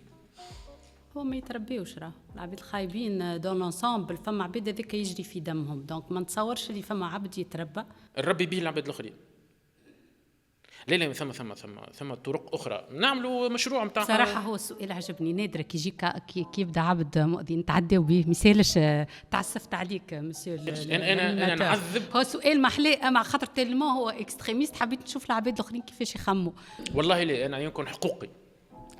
هو ما يتربيوش. راه العباد الخايبين دون لونسامبل فما عباد هذاك يجري في دمهم دونك ما نتصورش اللي فما عبد يتربى الربي بيه العباد الاخرين. لا ثم طرق اخرى نعملوا مشروع نتاع صراحه. هو السؤال عجبني نادره كي يجيك كي يبدا عبد مؤذي نتعداو به مثالش تعسفت عليك مسيو. انا نعذب. هو سؤال محلاه مع خاطر تلمو هو اكستريميست حبيت نشوف العباد الاخرين كيفاش يخموا. والله لا انا يكون حقوقي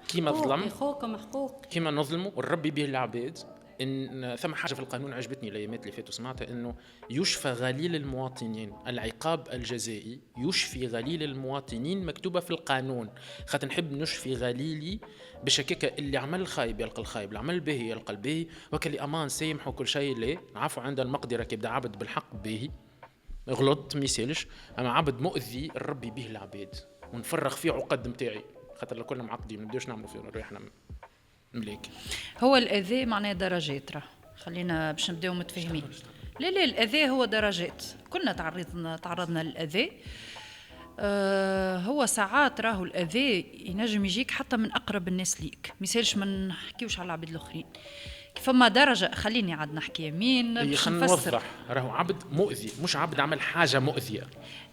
كيما ظلم اخوكم حقوق كيما نظلموا والربي به العباد. إن ثم حاجة في القانون عجبتني الأيامات اللي فاتوا سمعتها إنه يشفى غليل المواطنين. العقاب الجزائي يشفي غليل المواطنين مكتوبة في القانون. خاطر نحب نشفي غليلي بشكاكة اللي عمل خايب يلقى الخايب اللي عمل باهي يلقى الباهي وكاللي أمان سامح وكل شيء. ليه نعرفوا عند المقدرة كيبدا عبد بالحق باهي غلط ميسالش. أما عبد مؤذي الربي به العباد ونفرغ فيه عقد متاعي خاطر لكل معقدين نبداوش نعملوا فيه روحنا مليك. هو الأذى معناه درجات. راه خلينا باش نبداو متفاهمين. لا الأذى هو درجات. كلنا تعرضنا للأذى. هو ساعات راهو الأذى ينجم يجيك حتى من أقرب الناس ليك. مثالش ما نحكيوش على العباد الآخرين. فما درجة خليني عاد نحكي يمين باش نوضح. راهو عبد مؤذي مش عبد عمل حاجة مؤذية.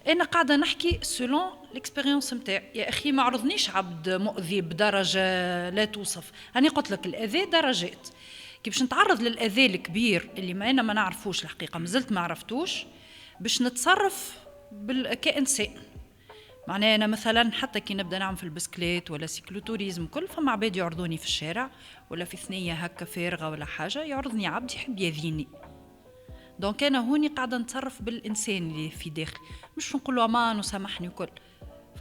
أنا قاعدة نحكي سولون ليكسبيريونس نتاعي. يا أخي ما عرضنيش عبد مؤذي بدرجة لا توصف. أنا قلت لك الأذى درجات. كي باش نتعرض للأذى الكبير اللي ما أنا ما نعرفوش الحقيقة مازلت ما عرفتوش باش نتصرف كإنسان. معناه أنا مثلا حتى كي نبدأ نعمل في البسكليت ولا سيكلوتوريزم كل فما عباد يعرضوني في الشارع ولا في ثنية هكا فارغة ولا حاجة يعرضني عبد يحب يذيني. دونك أنا هوني قاعدة نتصرف بالإنسان اللي في داخلي مش نقول له أمان وسامحني وكل.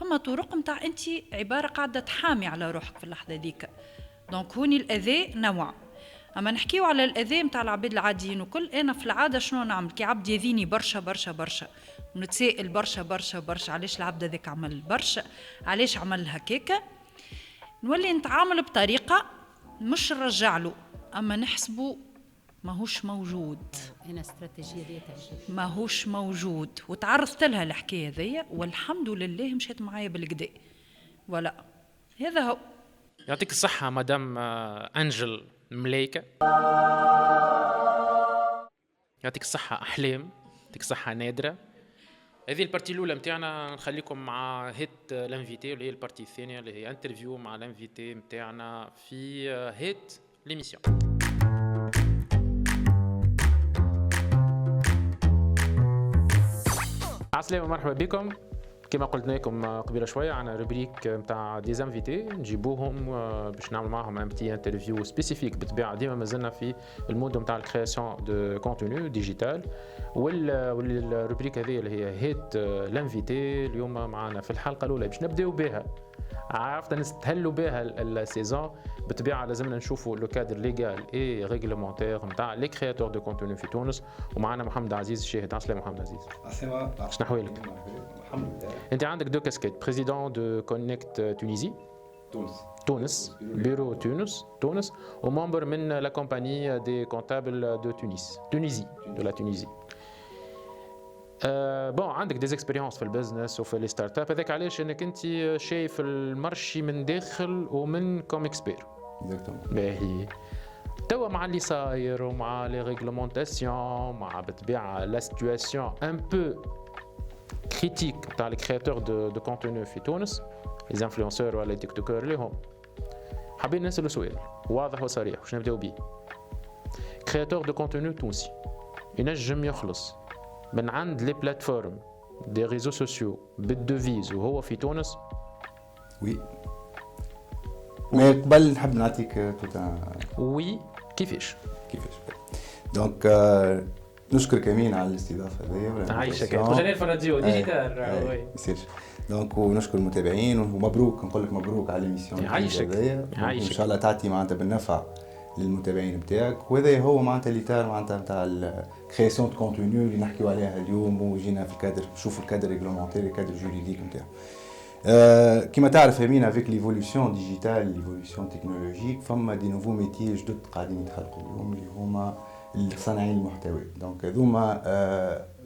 فما طرق متاع أنت عبارة قاعدة تحامي على روحك في اللحظة ديك. دونك هوني الأذى نوع. أما نحكيو على الأذى متاع العباد العاديين وكل. أنا في العادة شنو نعمل كي عبد يذيني برشا ونتسائل برشا علاش العبد هذاك عمل برشا علاش عمل هكاكا. نولي نتعامل بطريقة مش نرجع له أما نحسبه ماهوش موجود. هنا استراتيجية دي تعجب ماهوش موجود وتعرضت لها الحكاية ذي والحمد لله مشيت معايا بالكدا. ولا هذا هو. يعطيك الصحة مدام أنجل ملايكة. يعطيك الصحة أحلام. يعطيك الصحة نادرة. هذه البارتي الاولى نتاعنا، نخليكم مع هيت لانفيتي اللي هي البارتي الثانيه اللي هي انترفيو مع لانفيتي نتاعنا في هيت ليميسيون. عسلامة، مرحبا بكم. كما قلت لكم قبل شويه عنا روبريك نتاع دي زانفيتي نجيبوهم باش نعمل معهم ان بتي انترفيو سبيسيفيك. بالطبيعه ديما مازلنا في المود نتاع الكرياسيون دو كونتوني ديجيتال، والروبريك هذه اللي هي هيت لانفيتي اليوم معنا في الحلقه الاولى باش نبداو بها. عرفنا نستهلوا بها السيزون. بالطبيعه لازمنا نشوفوا لو كادر ليغال اي ريغلومونتير نتاع لي كرياتور دو كونتوني في تونس، ومعنا محمد عزيز الشاهد. عسلامة محمد عزيز. عسلامة. شنو احوالك؟ الحمد لله. انت عندك دو كاسكيت، بريزيدون دو كونيكت تونيزي تونس بيرو تونس وممبر من لا كومباني دي كونتابل دو تونيزي دو لا تونيزي. بون عندك دي اكسبيريونس في البزنس وفي لي ستارت اب، هذاك علاش انك انت شايف المارشي من داخل ومن كوم اكسبير. باهي توا مع اللي صاير ومع لي ريغلومونتاسيون مع بالطبيعه لا سيتواسيون ان بو كريتيك تاع لي كرياتور دو كونتوني في تونس، لي انفلونسور ولا تيك توكر اللي هم حابين نسالوا سؤال واضح وصريح واش نبداو بيه. كرياتور دو كونتوني تونسي ينجم يخلص من عند لي بلاتفورم دي ريزو سوسيو بالدوفيز وهو في تونس؟ وي. ما قبل نحب نعطيك توتا. وي كيفاش؟ دونك نشكرك امين على الاستضافه هذه. عايشك جلال في الراديو ديجيتال. وي يصير. دونك ونشكر المتابعين ومبروك، نقول لك مبروك على الميسيون هذه ان شاء الله تعطي معناتها بالنفع للمتابعين بتاعك. وهذا هو معناتها اللي تار معناتها نتاع الكرياسيون دو كونتوني اللي نحكيو عليها اليوم، وجينا في الكادر نشوفوا الكادر ريغلومونتير الكادر جوريديك نتاعو. كما تعرف امين افيك ليفولوسيون ديجيتال ليفولوسيون تكنولوجيك فما دي نوفو ميتي جدد قاعدين يتخلقوا اليوم اللي هما الصانعين المحتوى. دونك هذوما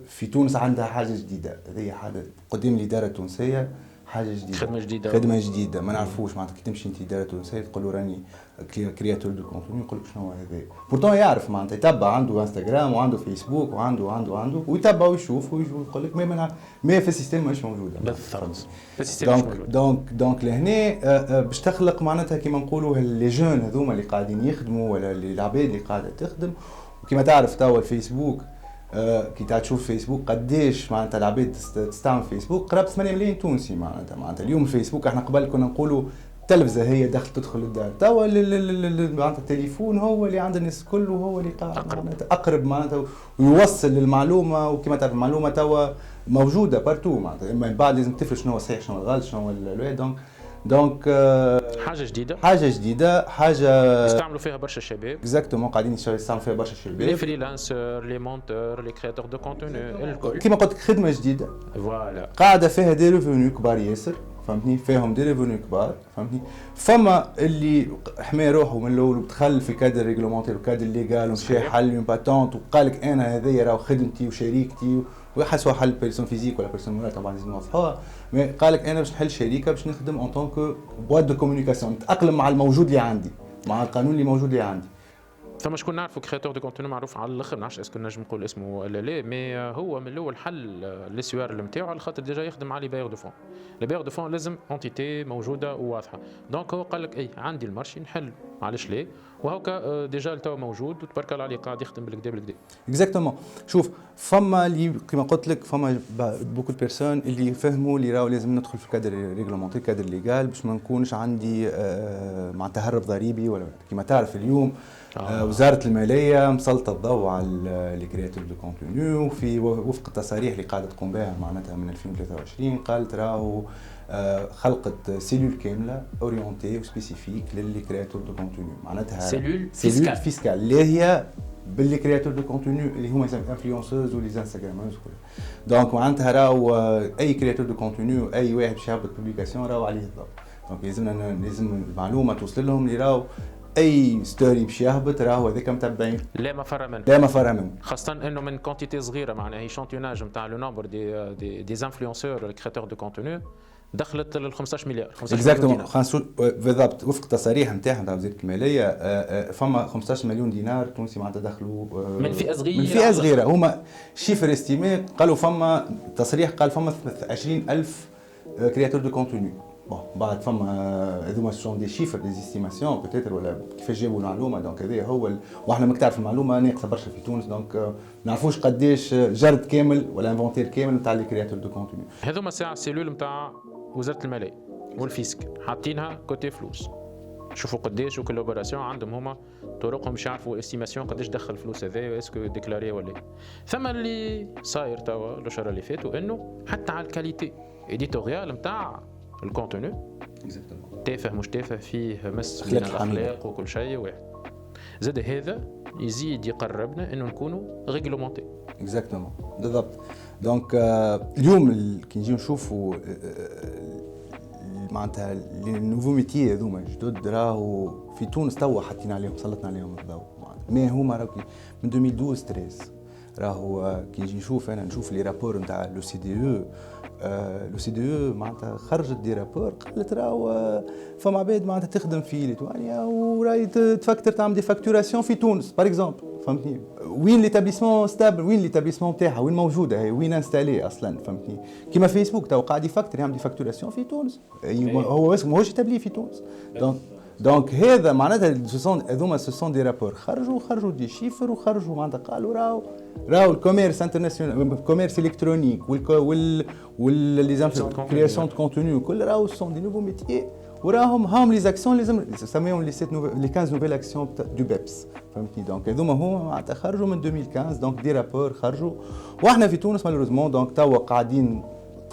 في تونس عندها حاجه جديده، هذه حاجه قدام الاداره التونسيه، حاجه جديده، خدمه جديده ما نعرفوش. معناتها كي تمشي انت اداره تونسيه تقول له راني كرياتور دو كونتوني، يقول لك شنو هو هذا. بورتون يعرف معناتها يتبع، عنده انستغرام وعنده فيسبوك وعنده ويتبع ويشوف ويقول لك ما في السيستم مش موجوده بالضبط. دونك لهنا باش تخلق معناتها كيما نقولوا لي جون هذوما اللي قاعدين يخدموا ولا العباد اللي قاعده تخدم. وكما تعرف توا الفيسبوك كي تشوف فيسبوك قديش معناتها العباد تستعمل فيسبوك، قرابه 8 ملايين تونسي. معناتها اليوم الفيسبوك احنا قبل كنا نقولوا التلفزه هي تدخل الدار، توا معناتها التليفون هو اللي عند الناس الكل وهو اللي قاعد اقرب معناتها ويوصل للمعلومه. وكما تعرف المعلومه توا موجوده بارتو معناتها، اما بعد لازم تفرق شنو هو صحيح شنو غلط شنو هو دونك حاجه جديده حاجه يستعملوا فيها برشا الشباب. اكزاكتومون قاعدين يستعملوا فيها برشا الشباب، لي فريلانسر لي مونتور لي كرياتور دو كونتوني الكل. كيما قلت لك خدمه جديده فوالا قاعده فيها دي ريفوني كبار ياسر، فهمتني، فيهم دي ريفوني كبار، فهمتني. فما اللي حمى روحه من الاول ودخل في كادر ريغلومونتير وكادر ليغال ومشى حل اون باتونت وقال لك انا هذايا راه خدمتي وشريكتي، ويحسوا حل بيرسون فيزيك ولا بيرسون مورال طبعا لازم نوضحوها. مي قال لك انا باش نحل شركه باش نخدم اون طونكو بواد دو كومونيكاسيون، نتاقلم مع الموجود اللي عندي، مع القانون اللي موجود اللي عندي. فما شكون نعرفوا كرياتور دو كونتوني معروف على الاخر، ما نعرفش اسكو نجم نقول اسمه ولا لا، مي هو من الاول حل السيوار نتاعو على خاطر ديجا يخدم على لي بايغ دو فون. لي بايغ دو فون لازم اونتيتي موجوده وواضحه. دونك هو قال لك اي عندي المارشي نحل، علاش لا؟ وهوكا ديجا التو موجود وتبارك الله عليه قاعد يخدم بالكدا. اكزاكتومون. شوف فما اللي كما قلت لك فما بوكو دو بيرسون اللي يفهموا اللي راهو لازم ندخل في كادر ريغلومونتي كادر ليغال باش ما نكونش عندي مع تهرب ضريبي ولا كما تعرف اليوم وزاره الماليه مسلطه الضوء على لي كرياتور دو كونتوني، وفي وفق التصاريح اللي قاعده تقوم بها معناتها من 2023 قالت راهو خلقت سيلول كامله اورينتي وسبيسيفيك للي كرياتور دو كونتوني، معناتها سيلول فيسكال اللي هي باللي كرياتور دو كونتوني اللي هما انفلونسوز ولي انستغراموز. دونك معناتها راهو اي كرياتور دو كونتوني واي واحد باش يهبط بوبليكاسيون راهو عليه الضوء. دونك لازم المعلومه توصل لهم اللي راهو اي ستوري باش يهبط راهو هذاك متبعين، لا مفر منه، خاصه انه من كونتيتي صغيره. معناها هي شونتيوناج نتاع لو نومبر دي انفلونسور لي كرياتور دو كونتوني دخلت ال 15 مليار. اكزاكتومون بالضبط وفق تصاريح نتاعهم تاع وزاره الماليه فما 15 مليون دينار تونسي معناتها دخلوا من فئه صغيره. من فئه صغيره هما شيفر استيمي قالوا فما تصريح قال فما 20,000 كرياتور دو كونتوني. بون بعد فما هذوما سون دي شيفر دي استيماسيون بوتيتر ولا كيفاش جابوا المعلومه دونك هذا هو واحنا ماك تعرف المعلومه ناقصه برشا في تونس دونك ما نعرفوش قداش جرد كامل ولا انفونتير كامل نتاع لي كرياتور دو كونتوني. هذوما ساعه سيلول نتاع وزاره الماليه والفيسك حاطينها كوتي فلوس. شوفوا قداش وكولابوراسيون عندهم هما طرقهم باش يعرفوا استيماسيون قداش دخل الفلوس هذا اسكو ديكلاري ولا. ثم اللي صاير توا الاشهر اللي فاتوا انه حتى على الكاليتي اديتوريال نتاع الكونتوني تافه مش تافه فيه مس من الاخلاق وكل شيء واحد. زاد هذا يزيد يقربنا انه نكونوا ريغلومونتي. اكزاكتومون بالضبط. دونك اليوم كي نجيو نشوفوا معناتها النوفو ميتي هذوما جدد راهو في تونس توا حاطين عليهم سلطنا عليهم الضوء. مي هما راهو من 2012 13 راهو كي نجي نشوف انا نشوف لي رابور نتاع لو سي دي او لو سي دي او معناتها خرجت دي رابور قالت راهو فما عباد معناتها تخدم في ليتوانيا وراهي تفكر تعمل دي فاكتوراسيون في تونس باغ اكزومبل فهمتني. وين ليتابليسمون ستابل وين ليتابليسمون تاعها وين موجوده هي وين انستالي اصلا فهمتني. كيما فيسبوك تو قاعد يفكر يعمل دي فاكتوراسيون في تونس هو اسمه ماهوش يتابلي في تونس. دونك هذا معناتها هذوما سون دي رابور خرجوا دي شيفر وخرجوا معناتها قالوا راهو الكوميرس انترناسيونال الكوميرس الكترونيك لي كرياسيون دو كونتوني وكل راهو سون دي نوفو ميتيي وراهم هام لي زاكسيون لازم نسميهم لي 15 نوفيل اكسيون دو بيبس فهمتني. دونك هذوما هما معناتها خرجوا من 2015 دونك دي رابور خرجوا واحنا في تونس مالوريزمون دونك توا قاعدين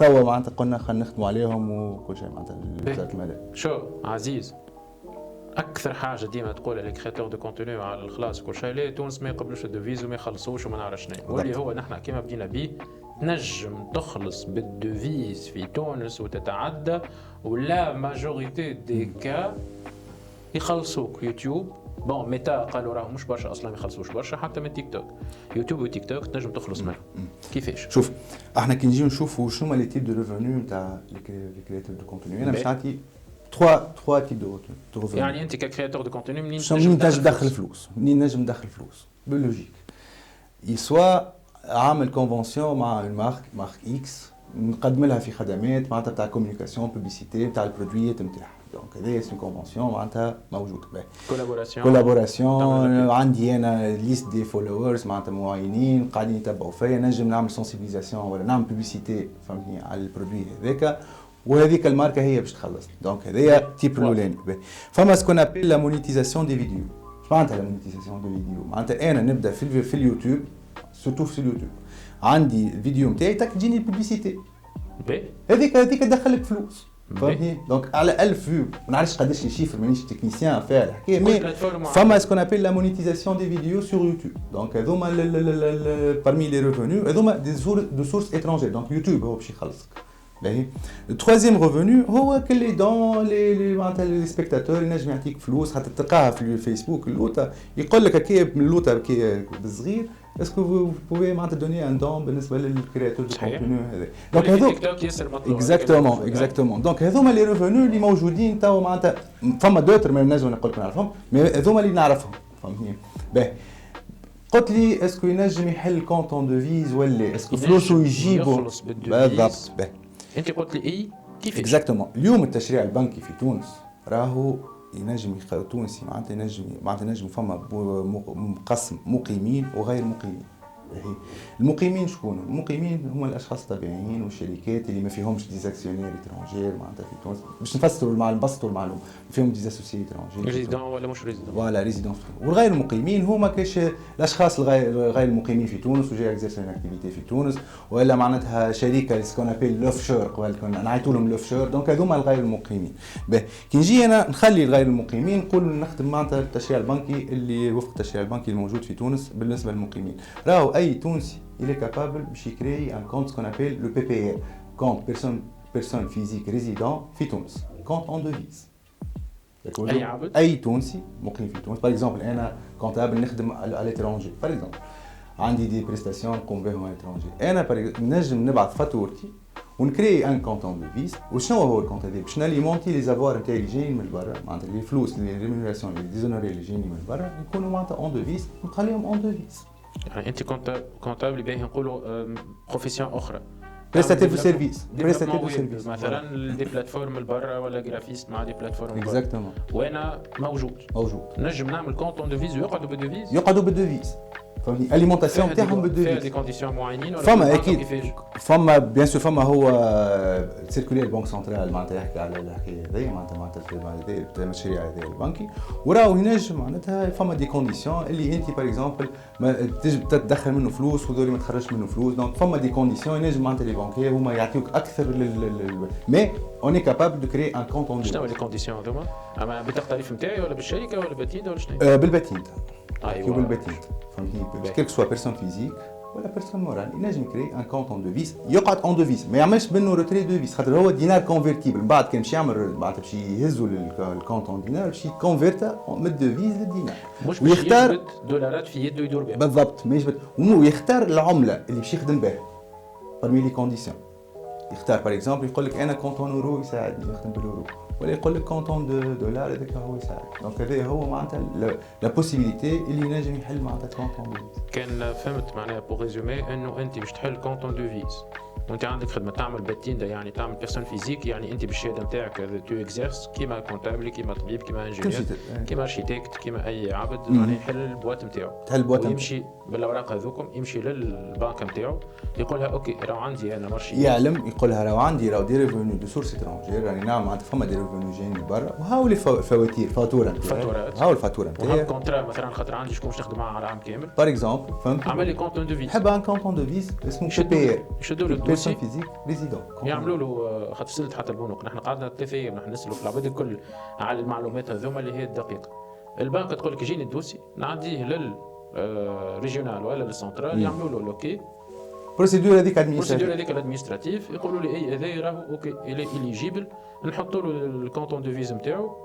معناتها قلنا خلينا نخدموا عليهم وكل شيء معناتها وزاره الماليه. شو عزيز اكثر حاجه ديما تقولها لي كرياتور دو كونتوني على الخلاص كل شيء لا تونس ما يقبلوش الدوفيز وما يخلصوش وما نعرفش شنو واللي هو نحن كيما بدينا به نجم تخلص بالدوفيز في تونس وتتعدى ولا ماجوريتي دي كا يخلصوك يوتيوب. بون متى قالوا راهو مش برشا اصلا ما يخلصوش برشا حتى من تيك توك يوتيوب وتيك توك تنجم تخلص منهم. كيفاش؟ شوف احنا كي نجيو نشوفوا شنو هما لي تيب دو ريفوني نتاع لي كرياتور دو كونتوني انا باش نعطي 3 تيب دو ريفوني. يعني انت ككرياتور دو كونتوني منين نجم تدخل فلوس منين نجم ندخل فلوس باللوجيك يسوا عامل كونفونسيون مع مارك اكس نقدم لها في خدمات معناتها تاع كومونيكاسيون بوبليسيتي تاع البرودويات نتاعها. دونك هذه سي كونفونسيون معناتها موجوده كولابوراسيون عندي انا ليست دي فولورز معناتها معينين قاعدين يتبعوا فيا نجم نعمل سنسيبيليزاسيون ولا نعمل بوبليسيتي فهمتني على البرودوي هذاك وهذيك الماركه هي باش تخلص. دونك هذايا تيب الاولاني. فما سكون ابيل لا مونيتيزاسيون دي فيديو. معناتها لا مونيتيزاسيون دي فيديو معناتها انا نبدا في اليوتيوب سورتو في اليوتيوب عندي الفيديو نتاعي تاك تجيني البوبليسيتي هذيك تدخلك فلوس فهمتني. دونك على 1000 فيو ما نعرفش قداش لي شيفر مانيش تكنيسيان فيها الحكايه مي فما سكون ابيل لا مونيتيزاسيون دي فيديو سور يوتيوب. دونك هذوما بارمي لي ريفوني هذوما دي سورس اترونجير دونك يوتيوب هو باش يخلصك. Le troisième revenu هو كلي دون لي معناتها لي سبيكتاتور ينجم يعطيك فلوس حتى تلقاها في الفيسبوك اللوطه يقول لك هكا من اللوطه هكا بالصغير اسكو فو بوفي معناتها دوني ان دون بالنسبه للكرياتور دو كونتوني هذا. دونك هذو اكزاكتومون دونك هذوما لي ريفوني اللي موجودين توا معناتها فما دوتر ما نجم نقول لك نعرفهم مي هذوما اللي نعرفهم فهمتني. باهي قلت لي اسكو ينجم يحل كونتون دوفيز ولا اسكو فلوسو يجيبوا بالضبط. باهي انت قلت لي ايه كيفاش اكزاكتومون اليوم التشريع البنكي في تونس راهو ينجم تونسي معناتها ينجم فما مقسم مقيمين وغير مقيمين. المقيمين شكون؟ المقيمين هم الاشخاص الطبيعيين والشركات اللي ما فيهمش ديزاكسيونير اترونجير معناتها في تونس باش نبسطوا المعلومه فيهم ديزاسوسي اترونجير ريزيدون ولا مش ريزيدون فوالا ريزيدون. والغير المقيمين هما كاش الاشخاص غير المقيمين في تونس وجاي اكزيرسي اكتيفيتي في تونس ولا معناتها شركه سكون ابيل لوفشور قبل نعيطوا لهم لوفشور. دونك هذوما الغير المقيمين. كي نجي انا نخلي الغير المقيمين نقول نخدم معناتها التشريع البنكي اللي وفق التشريع البنكي الموجود في تونس بالنسبه للمقيمين. راهو اي تونسي il est capable باش يكري un compte qu'on appelle le PPR compte personne physique résident في تونس compte en devise. اي تونسي مقيم في تونس باغ اكزومبل انا كونتابل نخدم على ليترونجي باغ اكزومبل عندي دي بريستاسيون نقوم بهم على ليترونجي انا نجم نبعث فاتورتي ونكري ان كونتون دو فيز. وشنو هو الكونت هذا؟ باش ناليمونتي لي زافوار نتاعي اللي جايين من برا، معناتها لي فلوس لي ريمونيراسيون لي ديزونوري اللي جايين من برا يكونوا معناتها اون دو فيز، نخليهم اون دو فيز. يعني انت كونتابل باهي نقولوا بروفيسيون اخرى، بريستاتير دو سيرفيس، بريستاتير دو سيرفيس مثلا دي بلاتفورم البرا ولا جرافيست مع دي بلاتفورم اكزاكتومون، وانا موجود نجم نعمل كونتون دو فيز ويقعدوا بالدوفيز، يقعدوا بالدوفيز، فهمتني؟ اليمونتاسيون تاعهم بالدوفيز، فيها دي كونديسيون معينين ولا فما اكيد، فما بيان سور، فما هو سيركولير البنك سنترال معناتها يحكي على الحكايه هذه، معناتها المشاريع هذه البنكي، وراهو ينجم معناتها فما دي كونديسيون اللي انت باغ اكزومبل ما تدخل منه فلوس وذولي ما تخرجش منه فلوس، دونك فما دي كونديسيون ينجم معناتها لي بنكير هما يعطيوك اكثر مي اوني كابابل دو كري ان كونت اون. شنو لي كونديسيون هذوما؟ اما بطاقه التعريف نتاعي ولا بالشركه ولا بالبتينه ولا شنو؟ بالبتينه. ايوه بالبتينه، فهمتني؟ كيك سوا بيرسون فيزيك ولا بيرسون مورال ينجم يكري ان كونت اون دوفيز، يقعد اون دوفيز، ما يعملش منه روتري دوفيز، خاطر هو دينار كونفيرتيبل، من بعد كان باش يعمل بعد باش يهزوا الكونت اون دينار باش يكونفيرتا من الدوفيز للدينار، مش ويختار دولارات في يده يدور بها بالضبط، ما يجبد، ويختار العمله اللي باش يخدم بها برمي لي كونديسيون. يختار باغ اكزومبل يقول لك انا كونتون اورو يساعدني نخدم بالاورو، ولا يقول لك كونتون دولار هذاك هو يساعد. دونك هذا هو معناتها لا بوسيبيليتي اللي ينجم يحل معناتها كونتون دو فيز. كان فهمت معناها بو ريزومي انه انت باش تحل كونتون دو فيز وانت عندك خدمه تعمل باتيندا، يعني تعمل بيرسون فيزيك، يعني انت بالشهاده نتاعك تو اكزيرس كيما كونتابل كيما طبيب كيما انجينيور كيما ارشيتكت كيما اي عبد، معناها يحل البوات نتاعو، تحل البوات يمشي بالاوراق هذوكم، يمشي للبنك نتاعو يقول لها اوكي راهو عندي انا مارشي، يعلم يقول لها راهو عندي راهو دي ريفوني دو سورس اترونجير، راني نعم معناتها فما دي ريفوني جايين من برا، وهاو لي فواتير فاتورات، هاو الفاتوره نتاعي، وهاو كونترا مثلا خاطر عندي شكون باش نخدم معاه على عام كامل باغ اكزومبل، فهمت؟ عمل لي كونتون دو فيز، حب ان كونتون دو فيز اسمه بي بي ار، يشدوا له الدوسي فيزيك ريزيدون، يعملوا له خاطر سلت حتى البنوك، نحن قعدنا 3 ايام نحن نسالوا في العباد الكل على المعلومات هذوما اللي هي الدقيقه. البنك تقول لك يجيني الدوسي نعديه لل ريجيونال ولا للسنترال، يعملوا له لوكي بروسيدور هذيك ادمينستراتيف، يقولوا لي اي هذا راهو اوكي اليجيبل، نحطوا له الكونتون دو فيز نتاعو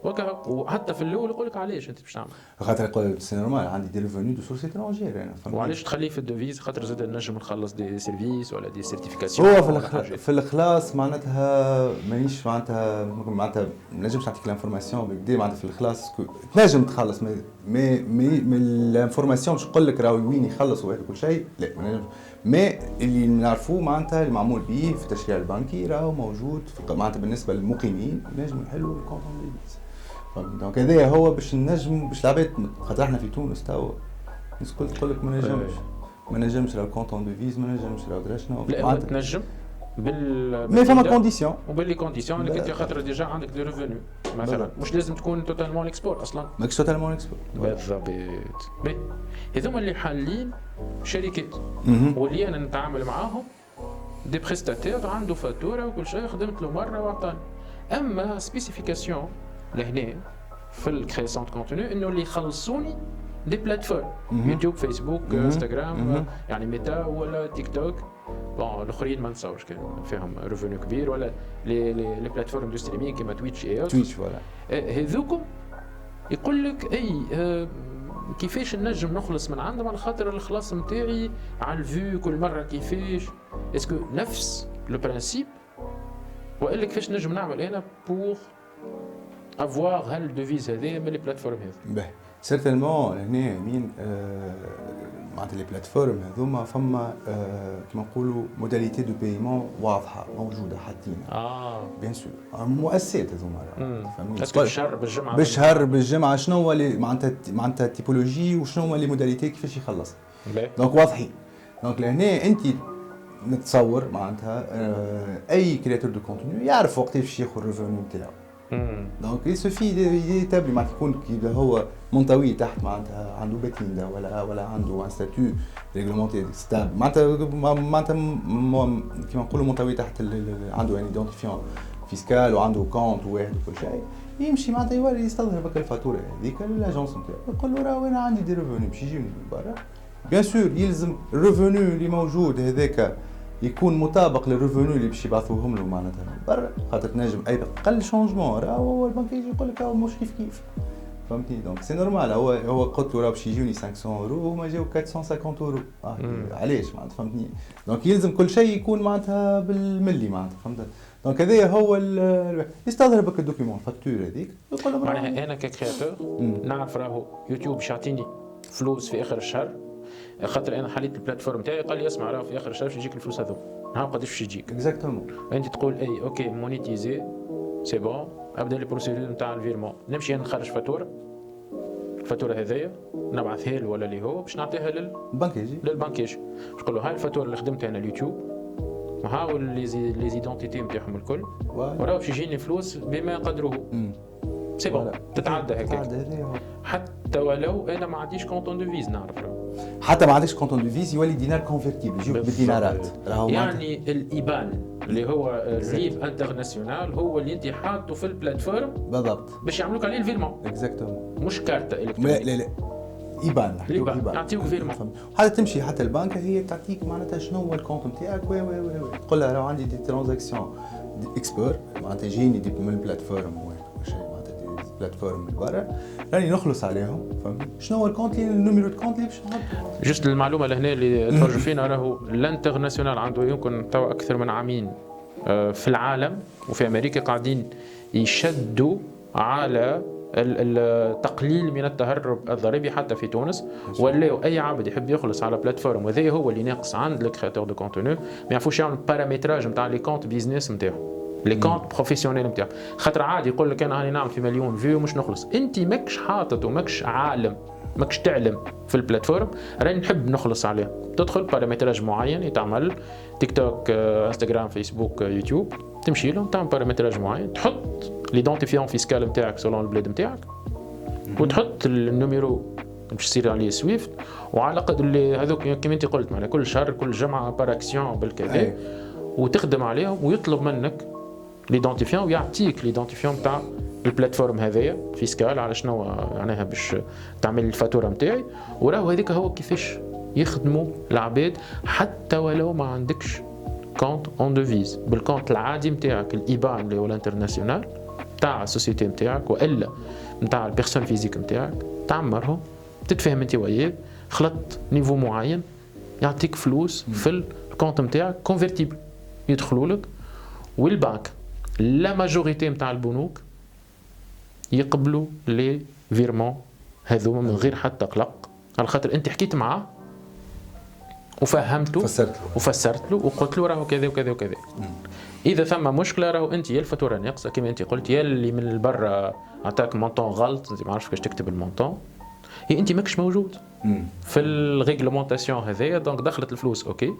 وكا. وحتى في الاول يقول لك علاش انت باش تعمل، خاطر يقول سي نورمال عندي دي ريفوني دو سورس اترونجير انا، وعلاش تخليه في الدوفيز؟ خاطر زاد نجم نخلص دي سيرفيس ولا دي سيرتيفيكاسيون. هو في الخلاص معناتها مانيش معناتها نجمش نعطيك الانفورماسيون بكدا، معناتها في الخلاص تنجم تخلص مي الانفورماسيون باش نقول لك راهو وين يخلص وهذا كل شيء، لا ما نجمش. مي اللي نعرفوه معناتها المعمول به في التشريع البنكي راهو موجود معناتها بالنسبه للمقيمين نجموا نحلوا الكونتون دو فيز. دونك هذايا هو باش نجم باش العباد، خاطر احنا في تونس توا الناس الكل تقول لك ما نجمش راهو كونتون دو فيز، ما نجمش راهو درا شنو، لا تنجم مي فما كونديسيون وباللي كونديسيون انك انت خاطر ديجا عندك دي ريفوني مثلا، مش لازم تكون توتالمون اكسبور اصلا، ماكش توتالمون اكسبور بالضبط. هذوما اللي حالين شركات واللي انا نتعامل معاهم دي بريستاتير عنده فاتوره وكل شيء، خدمت له مره وعطاني. اما سبيسيفيكاسيون لهنا في الكرياسيون دو كونتوني انه اللي يخلصوني دي بلاتفورم يوتيوب فيسبوك انستغرام يعني ميتا ولا تيك توك، بون الاخرين ما نتصورش كان فيهم ريفوني كبير، ولا لي بلاتفورم دو ستريمينغ كيما تويتش تويتش فوالا هذوكم يقول لك اي كيفاش نجم نخلص من عندهم على خاطر الخلاص نتاعي على الفيو كل مره كيفاش، اسكو نفس لو برانسيب والا كيفاش نجم نعمل انا بور افوار هالدوفيز هذه من لي بلاتفورم هذو. باهي سيرتينمون هنا يمين معناتها لي بلاتفورم هذوما فما كيما نقولوا موداليتي دو بايمون واضحه موجوده حاطينها بيان سور مؤسسات هذوما فهمتني، اسكو بالشهر بالجمعه بالجمعه شنو هو اللي معناتها تيبولوجي وشنو هو لي موداليتي كيفاش يخلص، دونك واضحين. دونك لهنا انت نتصور معناتها اي كرياتور دو كونتوني يعرف وقتاش ياخذ الريفوني نتاعو. دونك يسوفي يتابع معناتها يكون كي هو منطوي تحت معناتها عنده باتيندا ولا عنده ان ستاتيو ريغلومونتي ستابل معناتها كيما نقولوا منطوي تحت عنده يعني ايدونتيفيون فيسكال وعنده كونت واحد وكل شيء، يمشي معناتها يوري يستظهر بك الفاتوره هذيك للاجونس نتاعو، يقول له راه انا عندي دي ريفوني باش يجيني من برا. بيان سور يلزم الريفوني اللي موجود هذاك يكون مطابق للريفوني اللي باش يبعثوهم له معناتها من برا، خاطر تنجم اي اقل شونجمون راهو البنك يجي يقول لك راهو مش كيف فهمتني؟ دونك سي نورمال. هو قلت له راه باش يجوني 500 اورو وهما جاو 450 اورو. علاش معناتها فهمتني؟ دونك يلزم كل شيء يكون معناتها بالملي معناتها فهمت. دونك هذايا هو يستظهر بك الدوكيومون فاكتور هذيك يقول له معناها انا ككرياتور نعرف راهو يوتيوب باش يعطيني فلوس في اخر الشهر، خاطر انا حليت البلاتفورم تاعي قال لي اسمع راه في اخر الشهر باش يجيك الفلوس هذوك. ها قداش باش يجيك؟ اكزاكتومون. انت تقول اي اوكي مونيتيزي سي بون، ابدا لي بروسيدور نتاع الفيرمون، نمشي نخرج فاتوره، الفاتوره هذيا نبعثها له ولا اللي هو باش نعطيها للبنكاج. نقول له هاي الفاتوره اللي خدمتها انا اليوتيوب وها لي زيدونتيتي نتاعهم الكل، وراه باش يجيني فلوس بما قدره. سي بون تتعدى هكاك. حتى ولو انا ما عنديش كونتون دو فيز نعرف راه. حتى ما عندكش كونتون دو فيز يولي دينار كونفرتيبل يجيك بالدينارات. يعني الايبان اللي هو الريف انترناسيونال هو اللي انت حاطه في البلاتفورم بالضبط باش يعملوك عليه الفيرمون. اكزاكتومون. مش كارت الكترونيك. لا ايبان يعطيوك فيرمون. حتى تمشي حتى البنك هي تعطيك معناتها شنو هو الكونت نتاعك تقول لها راه عندي دي ترانزاكسيون اكسبور معناتها يجيني من البلاتفورم ولا شيء معناتها دي بلاتفورم من برا راني نخلص عليهم فهمت شنو هو الكونت اللي النيميرو الكونت اللي باش نحطه. جست المعلومه لهنا اللي تفرجوا فينا راهو الانترناسيونال عنده يمكن توا اكثر من عامين في العالم وفي امريكا قاعدين يشدوا على التقليل من التهرب الضريبي حتى في تونس. ولاو اي عبد يحب يخلص على بلاتفورم وهذا هو اللي ناقص عند الكرياتور دو كونتوني، ما يعرفوش يعملوا بارامتراج نتاع لي كونت بيزنس نتاعو لي كونت بروفيسيونيل نتاعو. خاطر عادي يقول لك انا راني نعمل في مليون فيو مش نخلص. انت ماكش حاطط وماكش عالم ماكش تعلم في البلاتفورم راني نحب نخلص عليه. تدخل بارامتراج معين يتعمل تيك توك انستغرام فيسبوك يوتيوب، تمشي لهم تعمل بارامتراج معين، تحط ليدونتيفيون فيسكال نتاعك سولون البلاد نتاعك وتحط النيميرو باش يصير عليه سويفت. وعلى قد اللي هذوك كما انت قلت معنا كل شهر كل جمعه بار اكسيون بالكذا وتخدم عليهم ويطلب منك ليدونتيفيون ويعطيك ليدونتيفيون تاع البلاتفورم هذايا فيسكال على شنو معناها باش تعمل الفاتوره نتاعي. وراهو هذيك هو كيفاش يخدموا العباد حتى ولو ما عندكش كونت اون دوفيز بالكونت العادي نتاعك الايبان اللي هو الانترناسيونال تاع السوسيتي نتاعك والا نتاع البيرسون فيزيك نتاعك تعمرهم تتفاهم انت وياه خلطت نيفو معين يعطيك فلوس في الكونت نتاعك كونفرتيبل يدخلوا لك. والبنك لا ماجوريتي نتاع البنوك يقبلوا لي فيرمون هذوما من غير حتى قلق على خاطر انت حكيت معاه وفهمته وفسرت له وقلت له راهو كذا وكذا وكذا. اذا ثم مشكله راهو انت يا الفاتوره ناقصه كما انت قلت يا اللي من البر عطاك مونطون غلط انت ما عرفتش كيفاش تكتب المونطون يا انت ماكش موجود في الريغلومونطاسيون هذايا دونك دخلت الفلوس اوكي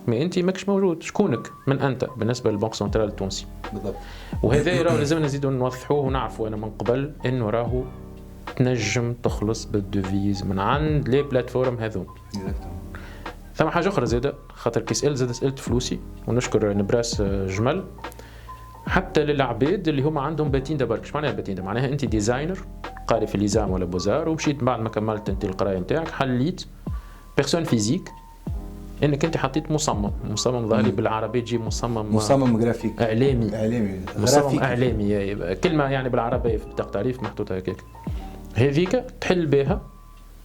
مي انت ماكش موجود. شكونك من انت بالنسبه للبنك سنترال التونسي بالضبط. وهذا راهو لازم نزيدوا نوضحوه ونعرفوا انا من قبل انه راهو تنجم تخلص بالديفيز من عند لي بلاتفورم هذو. ثم حاجه اخرى زاده خاطر كي سالت فلوسي ونشكر نبراس جمل حتى للعباد اللي هما عندهم باتين برك. اش معناها باتين معناها انت ديزاينر قاري في ليزام ولا بوزار ومشيت بعد ما كملت انت القرايه نتاعك حليت بيرسون فيزيك انك انت حطيت مصمم ظهري بالعربي تجي مصمم جرافيك اعلامي مصمم اعلامي كلمه يعني بالعربيه في بطاقه تعريف محطوطه هكاك. هذيك تحل بها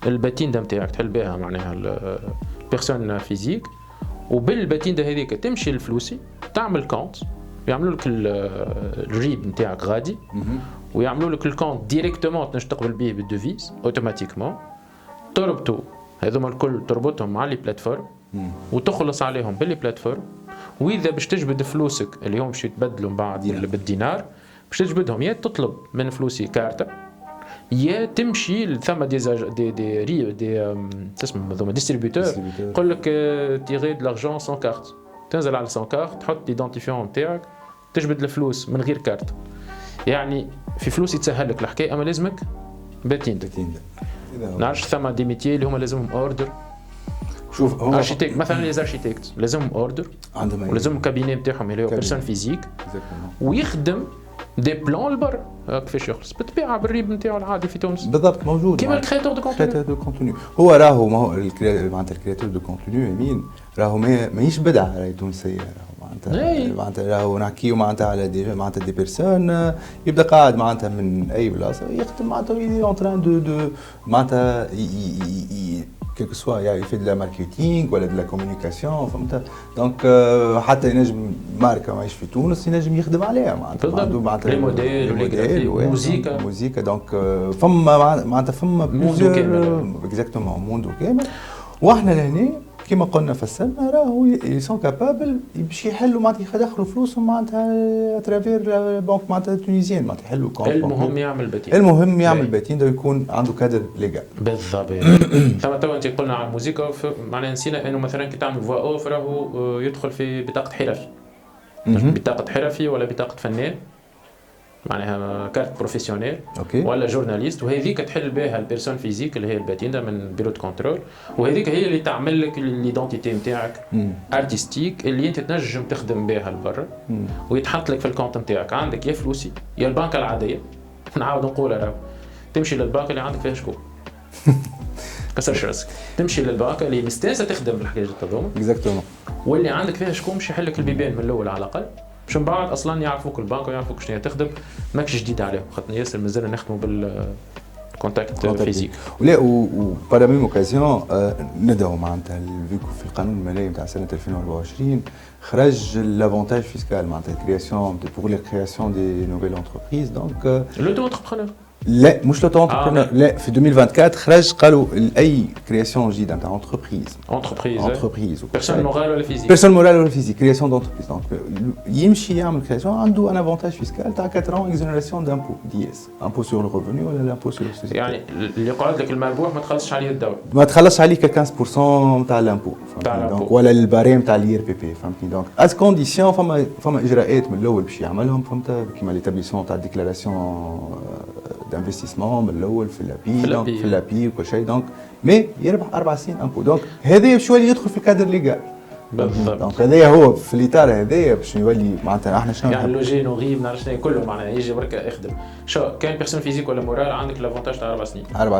الباتين نتاعك تحل بها معناها البيرسون فيزيك وبالباتين هذيك تمشي لفلوسي تعمل كونت يعملوا لك الريب نتاعك غادي ويعملوا لك الكونت ديريكتومون تنجم تقبل به بالديفيز اوتوماتيكمون تربطوا هذوما الكل تربطهم مع لي بلاتفورم وتخلص عليهم باللي بلاتفورم. واذا باش تجبد فلوسك اللي هم باش يتبدلوا من بعد بالدينار باش تجبدهم يا تطلب من فلوسي كارته يا تمشي ثم دي تسمى هذوما ديستريبيوتور يقول لك تيغي دو لارجون سون كارت تنزل على سون كارت تحط ليدونتيفيون نتاعك تجبد الفلوس من غير كارت. يعني في فلوس يتسهل لك الحكايه اما لازمك باتين نعرفش ثم دي ميتيي اللي هما لازمهم اوردر. شوف هو ارشيتكت مثلا لي ارشيتكت لازمهم اوردر ولازم كابيني نتاعهم اللي هو بيرسون فيزيك ويخدم دي بلان البر كيفاش يخلص بالطبيعه بالريب نتاعو العادي في تونس بالضبط موجود كيما الكرياتور دو كونتوني. هو راهو ما هو معناتها الكرياتور دو كونتوني يمين راهو ماهيش بدعه راهي تونسيه معناتها راهو نحكيو معناتها على دي معناتها دي بيرسون يبدا قاعد معناتها من اي بلاصه يخدم معناتها يدي اون تران دو معناتها كيلكو سوا يعني يفيد لا ماركتينغ ولا دو لا كومونيكاسيون فهمت دونك حتى ينجم ماركه ماهيش في تونس ينجم يخدم عليها معناتها لي موديل موسيقى دونك فما معناتها فما موندو كامل اكزاكتومون موندو كامل واحنا لهنا كما قلنا فسرنا راهو يسون كابابل باش يحلوا معناتها يدخلوا فلوسهم معناتها اترافير بنك معناتها تونيزيان معناتها يحلوا المهم يعمل باتين المهم يعمل باتين ده يكون عنده كادر ليغال بالضبط ثم تو انت قلنا على الموسيقى معناها نسينا انه مثلا كي تعمل فوا اوف راهو يدخل في بطاقه حرفي بطاقه حرفي ولا بطاقه فنان معناها كارت بروفيسيونيل ولا جورناليست وهذيك تحل بها البيرسون فيزيك اللي هي الباتيندا من بيرو دو كنترول وهذيك هي اللي تعمل لك ليدونتيتي نتاعك ارتستيك اللي انت تنجم تخدم بها لبرا ويتحط لك في الكونت نتاعك عندك يا فلوسي يا البنك العاديه نعاود نقولها راهو تمشي للبنك اللي عندك فيها شكون كسرش راسك تمشي للبنك اللي مستانسه تخدم الحكايه هذوما اكزاكتومون واللي عندك فيها شكون باش يحل لك البيبان من الاول على الاقل باش من بعد اصلا يعرفوك البنك ويعرفوك شنو تخدم ماكش جديد عليهم خاطر ياسر مازال نخدموا بالكونتاكت فيزيك ولا وبارا ميم اوكازيون ندعو معناتها فيكو في القانون المالي نتاع سنه 2024 خرج لافونتاج فيسكال معناتها كرياسيون بور لي كرياسيون دي نوفيل انتربريز دونك لو انتربرونور لا مش لو انتربرونور لا في 2024 خرج قالوا اي كرياسيون جديده نتاع انتربريز بيرسون مورال ولا فيزيك بيرسون مورال ولا فيزيك كرياسيون دونتربريز دونك يمشي يعمل كرياسيون عنده ان افونتاج فيسكال تاع 4 ans اكزونيراسيون دامبو دي اس امبو سور لو ريفوني ولا لامبو سور السوسيتي يعني اللي يقعد لك المربوح ما تخلصش عليه الدوله ما تخلصش عليك 15% تاع لامبو دونك ولا الباريم تاع الاي ار بي بي فهمتني دونك از كونديسيون فما اجراءات من الاول باش يعملهم فهمت كيما ليتابليسمون تاع ديكلاراسيون d'investissement من الاول في لابي وكل شيء دونك مي يربح 4 سنين امبو دونك هذا شويه يدخل في الكادر ليغال بالضبط دونك هذايا هو في الاطار هذايا باش يولي معناتها احنا شنو يعني لوجي نوغي ما نعرفش كله معناها يجي بركه يخدم شو كان بيرسون فيزيك ولا مورال عندك لافونتاج تاع 4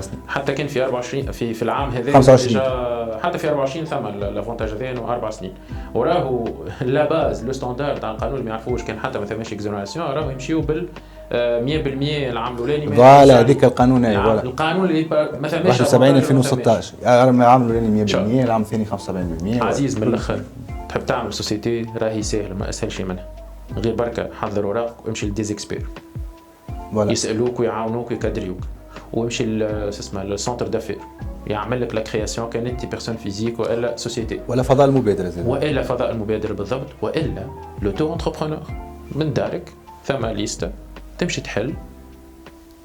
سنين حتى كان في 24 في العام هذا 25 حتى في 24 ثم لافونتاج هذا انه 4 سنين وراهو لا باز لو ستاندارد تاع القانون ما يعرفوش كان حتى ما ثماش اكزونيراسيون راهو يمشيو بال 100% العام الاولاني فوالا هذيك القانون اي فوالا القانون اللي ما ثماش 71 2016 العام الاولاني 100% العام الثاني 75% عزيز من الاخر تحب تعمل سوسيتي راهي سهل ما اسهل شيء منها غير بركه حضر اوراق وامشي للديزيكسبير يسالوك ويعاونوك ويكادريوك وامشي اسمه السونتر دافير يعمل لك لا كرياسيون كان انت بيرسون فيزيك والا سوسيتي ولا فضاء المبادره زي والا فضاء المبادره بالضبط والا لوتو انتربرونور من دارك ثم ليستا تمشي تحل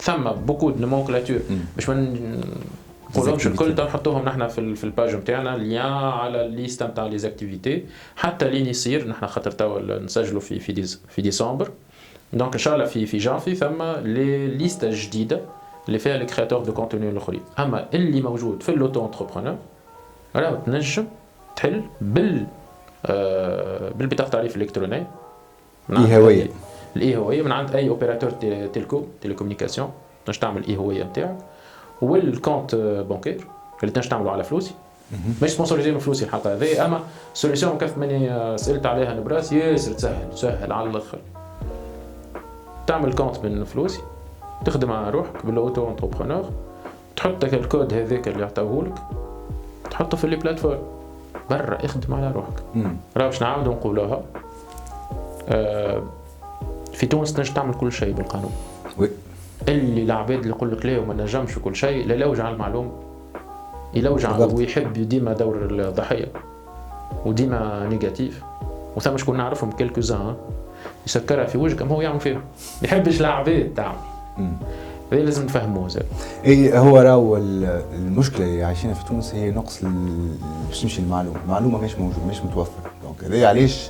ثم بوكو دو نومونكلاتور باش ما نقولهمش الكل نحطوهم نحن في الباج نتاعنا ليان على الليست نتاع لي زاكتيفيتي حتى لين يصير نحن خاطر توا نسجلوا في ديسمبر دونك ان شاء الله في جانفي ثم لي ليست جديده اللي فيها لي كرياتور دو كونتوني الاخرين اما اللي موجود في اللوتو انتربرونور راهو تنجم تحل بالبطاقه التعريف الالكترونيه الهويه الاي هويه من عند اي اوبيراتور تيليكومونيكاسيون باش تعمل اي هويه نتاعك والكونت بانكير اللي تنجم تعملوا على فلوسي مش سبونسوريزي من فلوسي الحلقه هذه اما سوليسيون كيف ماني سالت عليها نبراس ياسر تسهل على الاخر تعمل كونت من فلوسي تخدم على روحك بالاوتو انتربرونور تحط الكود هذاك اللي عطاوهولك تحطه في لي بلاتفورم برا اخدم على روحك راه باش نعاودوا نقولوها في تونس تنجم تعمل كل شيء بالقانون اللي العباد اللي يقول لك لا وما نجمش كل شيء لا يوجع المعلوم يلوجع ويحب ديما دور الضحيه وديما نيجاتيف وثم شكون نعرفهم كلكوزان يسكرها في وجهك هو يعمل فيها ما يحبش العباد تعمل هذا لازم نفهموه زين اي هو راهو المشكله اللي عايشينها في تونس هي نقص باش تمشي المعلومه مش موجود مش متوفره دونك هذا علاش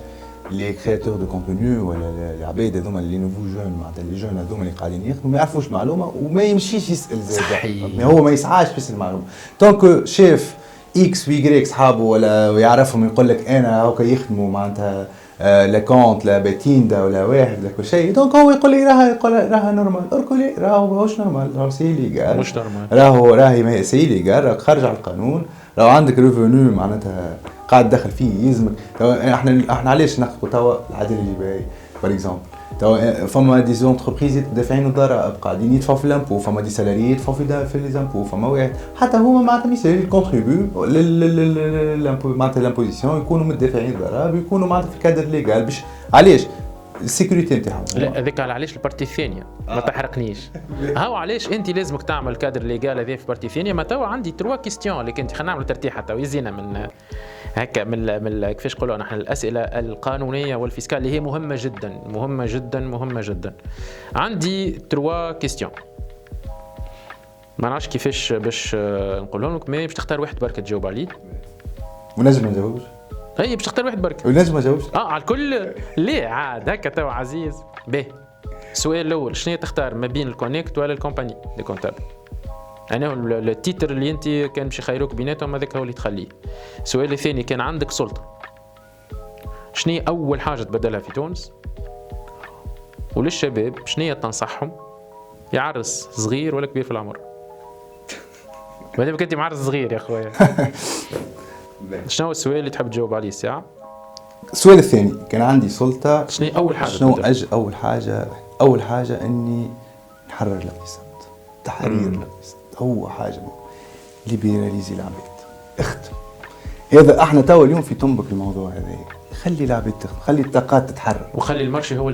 لي كرياتور دو كونتوني ولا العباد هذوما اللي نوفو جون معناتها لي جون هذوما اللي قاعدين يخدموا ما يعرفوش معلومه وما يمشيش يسال زاد صحيح هو ما يسعاش بس المعلومه دونك شاف اكس وي صحابه ولا يعرفهم يقول لك انا هاكا يخدموا معناتها لا كونت لا باتيندا ولا واحد لا كل شيء دونك هو يقول لي راها نورمال اركلي راهو ماهوش نورمال راهو سي ليغال مش نورمال راهي سي ليغال راك خارج على القانون لو عندك ريفونو معناتها قاعد دخل فيه يلزمك. احنا علاش نحكوا توا العداله الاجتماعيه باغ اكزومبل؟ توا فما دي زونتربريز دافعين الضرائب قاعدين يدفعوا في الامبو، فما دي سالاريي يدفعوا في لي زامبو، فما واحد حتى هما معناتها مثال يكونتريبيو للامبو معناتها لامبوزيسيون يكونوا مدافعين الضرائب يكونوا معناتها في كادر ليغال باش علاش السيكوريتي نتاعهم. لا هذاك علاش البارتي الثانيه ما تحرقنيش. هاو علاش انت لازمك تعمل كادر ليغال هذا في البارتي الثانيه. ما توا عندي 3 كيستيون اللي كنت خلينا نعملوا ترتيحه تو يزينا من هكا من كيفاش نقولوا نحن الاسئله القانونيه والفيسكال اللي هي مهمه جدا مهمه جدا مهمه جدا. عندي 3 كيستيون ما نعرفش كيفاش باش نقولهم لك، مي باش تختار واحد برك تجاوب عليه ونجم ما نجاوبش. اي باش تختار واحد برك ونجم ما نجاوبش. على الكل ليه عاد هكا تو عزيز. باهي السؤال الاول شنو تختار ما بين الكونيكت ولا الكومباني دي كونتابل؟ انا التيتر اللي انت كان باش يخيروك بيناتهم هذاك هو اللي تخليه. السؤال الثاني كان عندك سلطه شنو اول حاجه تبدلها في تونس؟ وللشباب شنو تنصحهم؟ يعرس صغير ولا كبير في العمر؟ مادام كنت معرس صغير يا خويا. شنو هو السؤال اللي تحب تجاوب عليه الساعه؟ السؤال الثاني كان عندي سلطه شنو اول حاجه؟ اول حاجه اني نحرر الاقتصاد. تحرير الاقتصاد هو حاجه ليبراليزي العباد. اختم هذا احنا تو اليوم في تنبك الموضوع هذا. خلي العباد تخدم، خلي الطاقات تتحرك، وخلي المرشي هو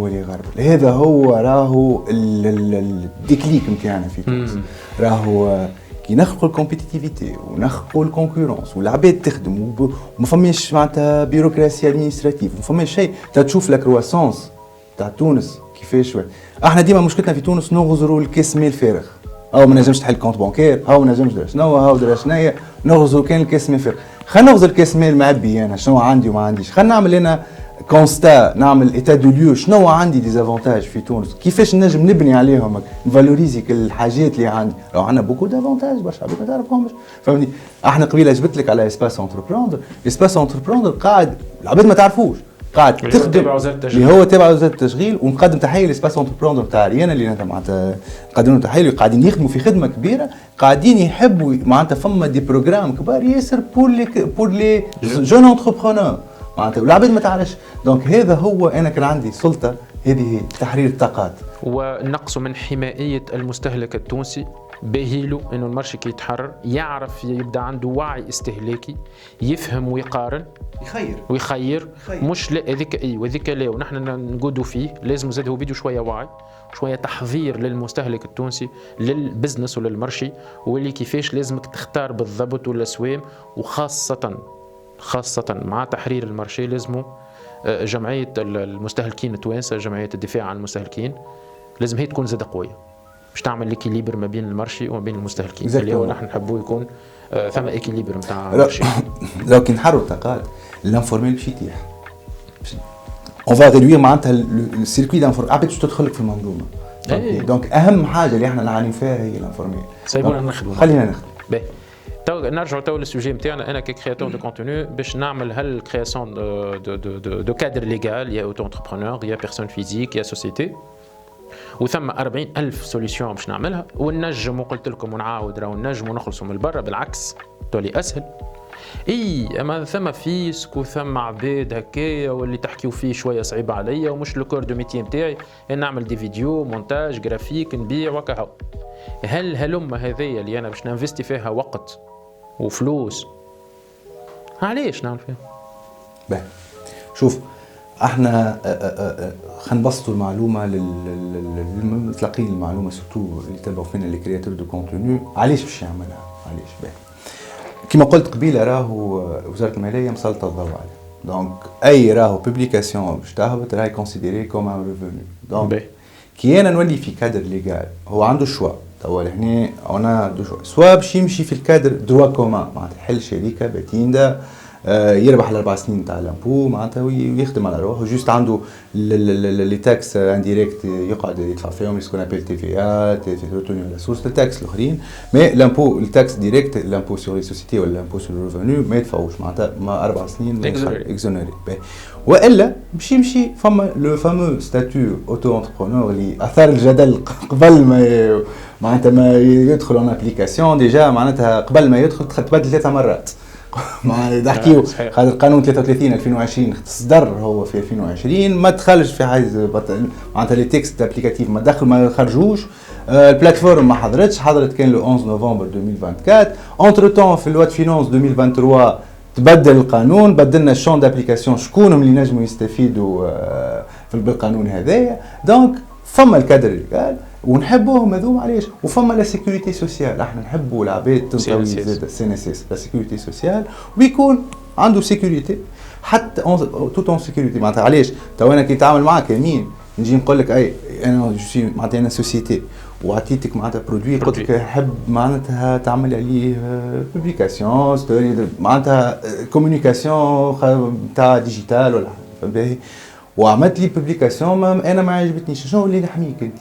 اللي يغربل. هذا هو راهو الديكليك نتاعنا في تونس. راهو كي نخلقوا الكومبيتيتيفيتي ونخلقوا الكونكورونس والعباد تخدم وما فماش معناتها بيروقراسي ادمينستراتيف وما فماش شيء تشوف لا كرواسونس تاع تونس كيفاش. احنا ديما مشكلتنا في تونس نغزروا الكاس ميل فارغ، او ما نجمش تحل كونت بانكير، او ما نجمش درا شنو، هاو درا شنايا، نغزروا كان الكاس ميل فارغ. خلينا نغزر الكاس ميل معبي انا شنو عندي وما عنديش. خلينا نعمل انا كونستا، نعمل ايتا دو ليو شنو عندي ديزافونتاج في تونس، كيفاش نجم نبني عليهم نفالوريزي كل الحاجات اللي عندي. لو عندنا بوكو دافونتاج برشا عباد ما تعرفهمش فهمني. احنا قبيله جبت لك على اسباس انتربروندر. اسباس انتربروندر قاعد العباد ما تعرفوش قاعد تخدم اللي هو تبع وزاره التشغيل. ونقدم تحيه لاسباس انتربروندر تاع ريانا اللي معناتها نقدموا تحيه قاعدين يخدموا في خدمه كبيره، قاعدين يحبوا معناتها فما دي بروجرام كبار ياسر بور لي جون انتربرونور معناتها والعباد ما تعرفش. دونك هذا هو انا كان عندي سلطه، هذه هي تحرير الطاقات ونقص من حمايه المستهلك التونسي. باهيلو انه المرشي كي يتحرر يعرف يبدا عنده وعي استهلاكي، يفهم ويقارن ويخير. مش لا هذيك اي وهذيك لا ونحن نقودوا فيه. لازم زاد هو بيدو شويه وعي شويه تحضير للمستهلك التونسي للبزنس وللمرشي واللي كيفاش لازمك تختار بالضبط والاسوام. وخاصه مع تحرير المرشي لازموا جمعيه المستهلكين التوانسه، جمعيه الدفاع عن المستهلكين، لازم هي تكون زاد قويه باش تعمل ليكيليبر ما بين المرشي وما بين المستهلكين اللي هو نحن نحبوه يكون ثم ايكيليبر نتاع المرشي. لو كي نحرروا الطاقات الانفورميل باش يتيح. اون فا ريدوير معناتها السيركوي دانفورميل عباد باش تدخل لك في المنظومه. دونك اهم حاجه اللي احنا نعاني فيها هي الانفورميل. سيبونا نخدموا. خلينا نخدم. باهي نرجعوا تو للسوجي نتاعنا. انا كرياتور دو كونتوني باش نعمل هل كرياسيون دو كادر ليغال يا اوتو انتربرونور يا بيرسون فيزيك يا سوسيتي، وثم 40,000 سوليسيون باش نعملها وننجم. وقلت لكم ونعاود راهو ننجم ونخلصوا من برا بالعكس تولي اسهل. اما ثم فيسك وثم عباد هكايا واللي تحكيو فيه شويه صعيب عليا ومش لو كور دو ميتي نتاعي. نعمل دي فيديو مونتاج جرافيك نبيع وكهو. هلم هذيا اللي انا باش ننفستي فيها وقت وفلوس علاش نعمل فيها؟ باهي شوف احنا خلينا نبسطوا المعلومه للمتلقين المعلومه سورتو اللي تابعوا فينا لي كرياتور دو كونتوني علاش باش يعملها. علاش باهي كما قلت قبيله راهو وزاره الماليه مسلطه الضوء عليه. دونك اي راهو بوبليكاسيون باش تهبط راهي كونسيديري كوم ان ريفوني. دونك كي انا نولي في كادر ليغال هو عنده شوا توا هنا انا دو شوا سوا باش يمشي في الكادر دروا كومان معناتها يحل شركه باتيندا يربح ال4 سنين تاع لامبو معناتها ويخدم على روحه جوست عنده لي تاكس انديريكت يقعد يدفع فيهم سكون ابل تي في ا تي في روتوني ولا سورس التاكس الاخرين مي لامبو التاكس ديريكت لامبو سور لي سوسيتي ولا لامبو سور الريفوني ما يدفعوش معناتها ما 4 سنين اكزونيري والا يمشي فما لو فامو ستاتيو اوتو انتربرونور اللي اثار الجدل قبل ما معناتها ما يدخل اون ابليكاسيون ديجا معناتها قبل ما يدخل تبدل 3 مرات ما نحكيو هذا القانون 33 2020 صدر هو في 2020 ما دخلش في حيز معناتها لي تيكست ابليكاتيف ما دخل ما خرجوش البلاتفورم ما حضرت كان لو 11 نوفمبر 2024 اونتر تون في الواد فينانس 2023 تبدل القانون بدلنا الشون دابليكاسيون شكونهم اللي نجموا يستفيدوا في بالقانون هذايا دونك فما الكادر الليغال ونحبوهم هذوما علاش وفما لا سيكوريتي سوسيال احنا نحبوا العباد تنطوي زاد السي ان اس اس لا سيكوريتي سوسيال ويكون عنده سيكوريتي حتى توت اون سيكوريتي معناتها علاش تو انا كي نتعامل معك يمين نجي نقول لك اي انا جو معناتها انا سوسيتي وعطيتك معناتها برودوي قلت لك حب معناتها تعمل عليه بوبليكاسيون ستوري معناتها كومونيكاسيون تاع ديجيتال ولا باهي وعملت لي بوبليكاسيون انا ما عجبتنيش شنو اللي نحميك انت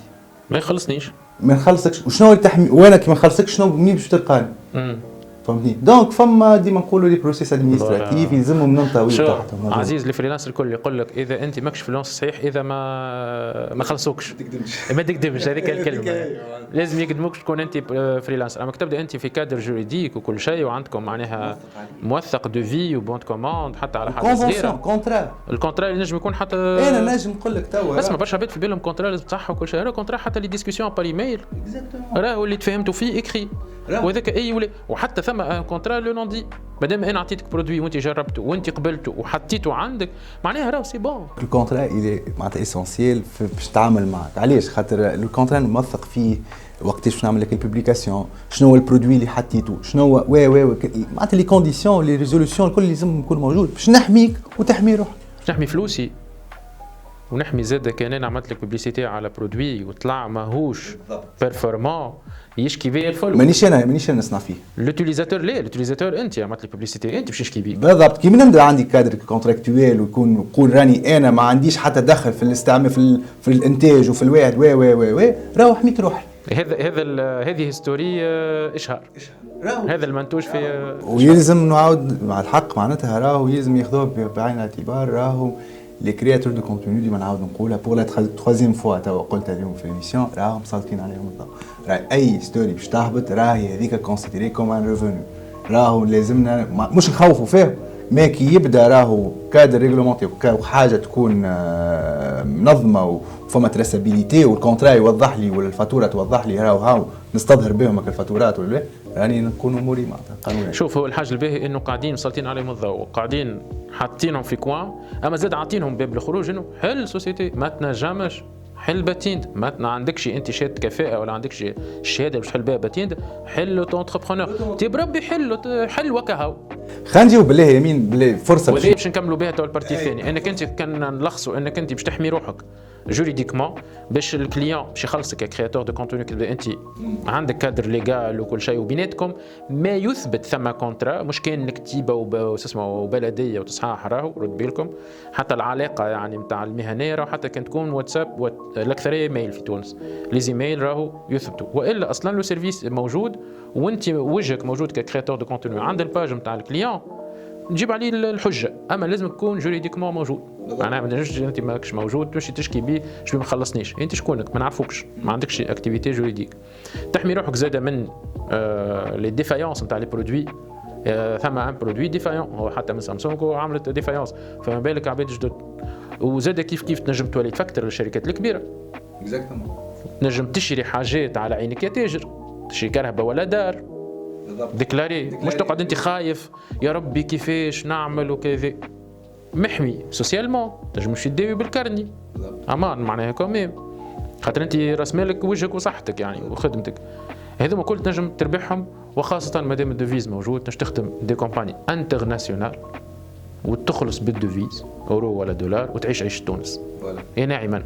ما يخلصنيش ما نخلصكش وشنو اللي تحمي وانا كي ما نخلصكش شنو منين باش تلقاني فهمتني دونك فما ديما نقولوا لي بروسيس ادمينستراتيف يلزمهم ننطوي تحتهم عزيز الفريلانس الكل يقول لك اذا انت ماكش فريلانس صحيح اذا ما خلصوكش ما تقدمش هذيك الكلمه لازم يقدموك تكون انت فريلانس اما تبدا انت في كادر جوريديك وكل شيء وعندكم معناها موثق دو في وبونت كوموند حتى على حاجه صغيره الكونترا اللي نجم يكون حتى انا نجم نقول لك توا بس ما برشا عباد في بالهم كونترا لازم تصح وكل شيء كونترا حتى لي ديسكسيون بار ايميل راهو اللي تفهمتوا فيه اكري وهذاك اي ولا وحتى ثم ان كونترا لو نون دي مادام انا عطيتك برودوي وانت جربته وانت قبلته وحطيته عندك معناها راهو سي بون الكونترا اللي معناتها اسونسيال باش تتعامل معك علاش خاطر الكونترا نوثق فيه وقتاش باش نعمل لك البوبليكاسيون شنو هو البرودوي اللي حطيته شنو هو معناتها لي كونديسيون لي ريزولوسيون الكل لازم يكون موجود باش نحميك وتحمي روحك باش نحمي فلوسي ونحمي زاد كان انا عملت لك بوبليسيتي على برودوي وطلع ماهوش بيرفورمون يشكي بيه الفل مانيش انا نصنع فيه لوتيليزاتور ليه لوتيليزاتور انت عملت لي بوبليسيتي انت باش تشكي بيه بالضبط كي نبدا عندي كادر كونتراكتويل ويكون نقول راني انا ما عنديش حتى دخل في الاستعمال في الانتاج وفي الواحد راهو حميت روحي هذه هيستوري اشهار هذا المنتوج في ويلزم نعاود مع الحق معناتها راهو يلزم ياخذوه بعين الاعتبار راهو لي كرياتور دو كونتوني ديما نعاود نقولها بور لا تروازيام فوا توا قلتها اليوم في ليميسيون راهم مسلطين عليهم الضوء راهي اي ستوري باش تهبط راهي هذيك كونسيديري كوم ان ريفوني راهو لازمنا مش نخوفوا فيه ما كي يبدا راهو كادر ريغلومونتي وحاجه تكون منظمه وفما تراسابيليتي والكونترا يوضح لي ولا الفاتوره توضح لي راهو نستظهر بهم الفاتورات ولا راني نكون اموري معناتها قانونيه. شوف هو الحاجه الباهي انه قاعدين مسلطين عليهم الضوء وقاعدين حاطينهم في كوان اما زاد عاطينهم باب الخروج انه حل سوسيتي ما تنجمش حل باتيند ما عندكش انت شهاده كفاءه ولا عندكش الشهاده باش تحل بها باتيند حل اونتربرونور تي بربي حل وكهو خلينا نجيو بالله يمين بالله فرصه باش نكملوا بها تو البارتي الثاني انك انت كان نلخصوا انك انت باش تحمي روحك جوريديكمون باش الكليون باش يخلصك كرياتور دو كونتوني كذا انت عندك كادر ليغال وكل شيء وبيناتكم ما يثبت ثم كونترا مش كان نكتيبه وبلديه وتصحاح راهو رد بالكم حتى العلاقه يعني نتاع المهنيه راهو حتى كان تكون واتساب الاكثريه ميل في تونس لي زيميل راهو يثبتوا والا اصلا لو سيرفيس موجود وانت وجهك موجود كرياتور دو كونتوني عند الباج نتاع الكليون نجيب عليه الحجه اما لازم تكون جوريديكمون موجود معناها ما تنجمش انت ماكش موجود تمشي تشكي بيه شو ما خلصنيش انت شكونك ما نعرفوكش ما عندكش اكتيفيتي جوريديك تحمي روحك زاده من لي ديفايونس نتاع لي برودوي ثم ان برودوي ديفايون هو حتى من سامسونج عملت ديفايونس فما بالك عباد جدد وزاده كيف تنجم تولي تفكر للشركات الكبيره اكزاكتومون تنجم تشري حاجات على عينك يا تاجر تشري كرهبه ولا دار ديكلاري مش تقعد انت خايف يا ربي كيفاش نعمل وكذا محمي سوسيالمون تنجمش تداوي بالكرني امان معناها كوميم خاطر انت راس مالك وجهك وصحتك يعني وخدمتك هذوما كل تنجم تربحهم وخاصه مادام الديفيز موجود تنجم تخدم دي كومباني انترناسيونال وتخلص بالديفيز اورو ولا دولار وتعيش عيش تونس اي ناعما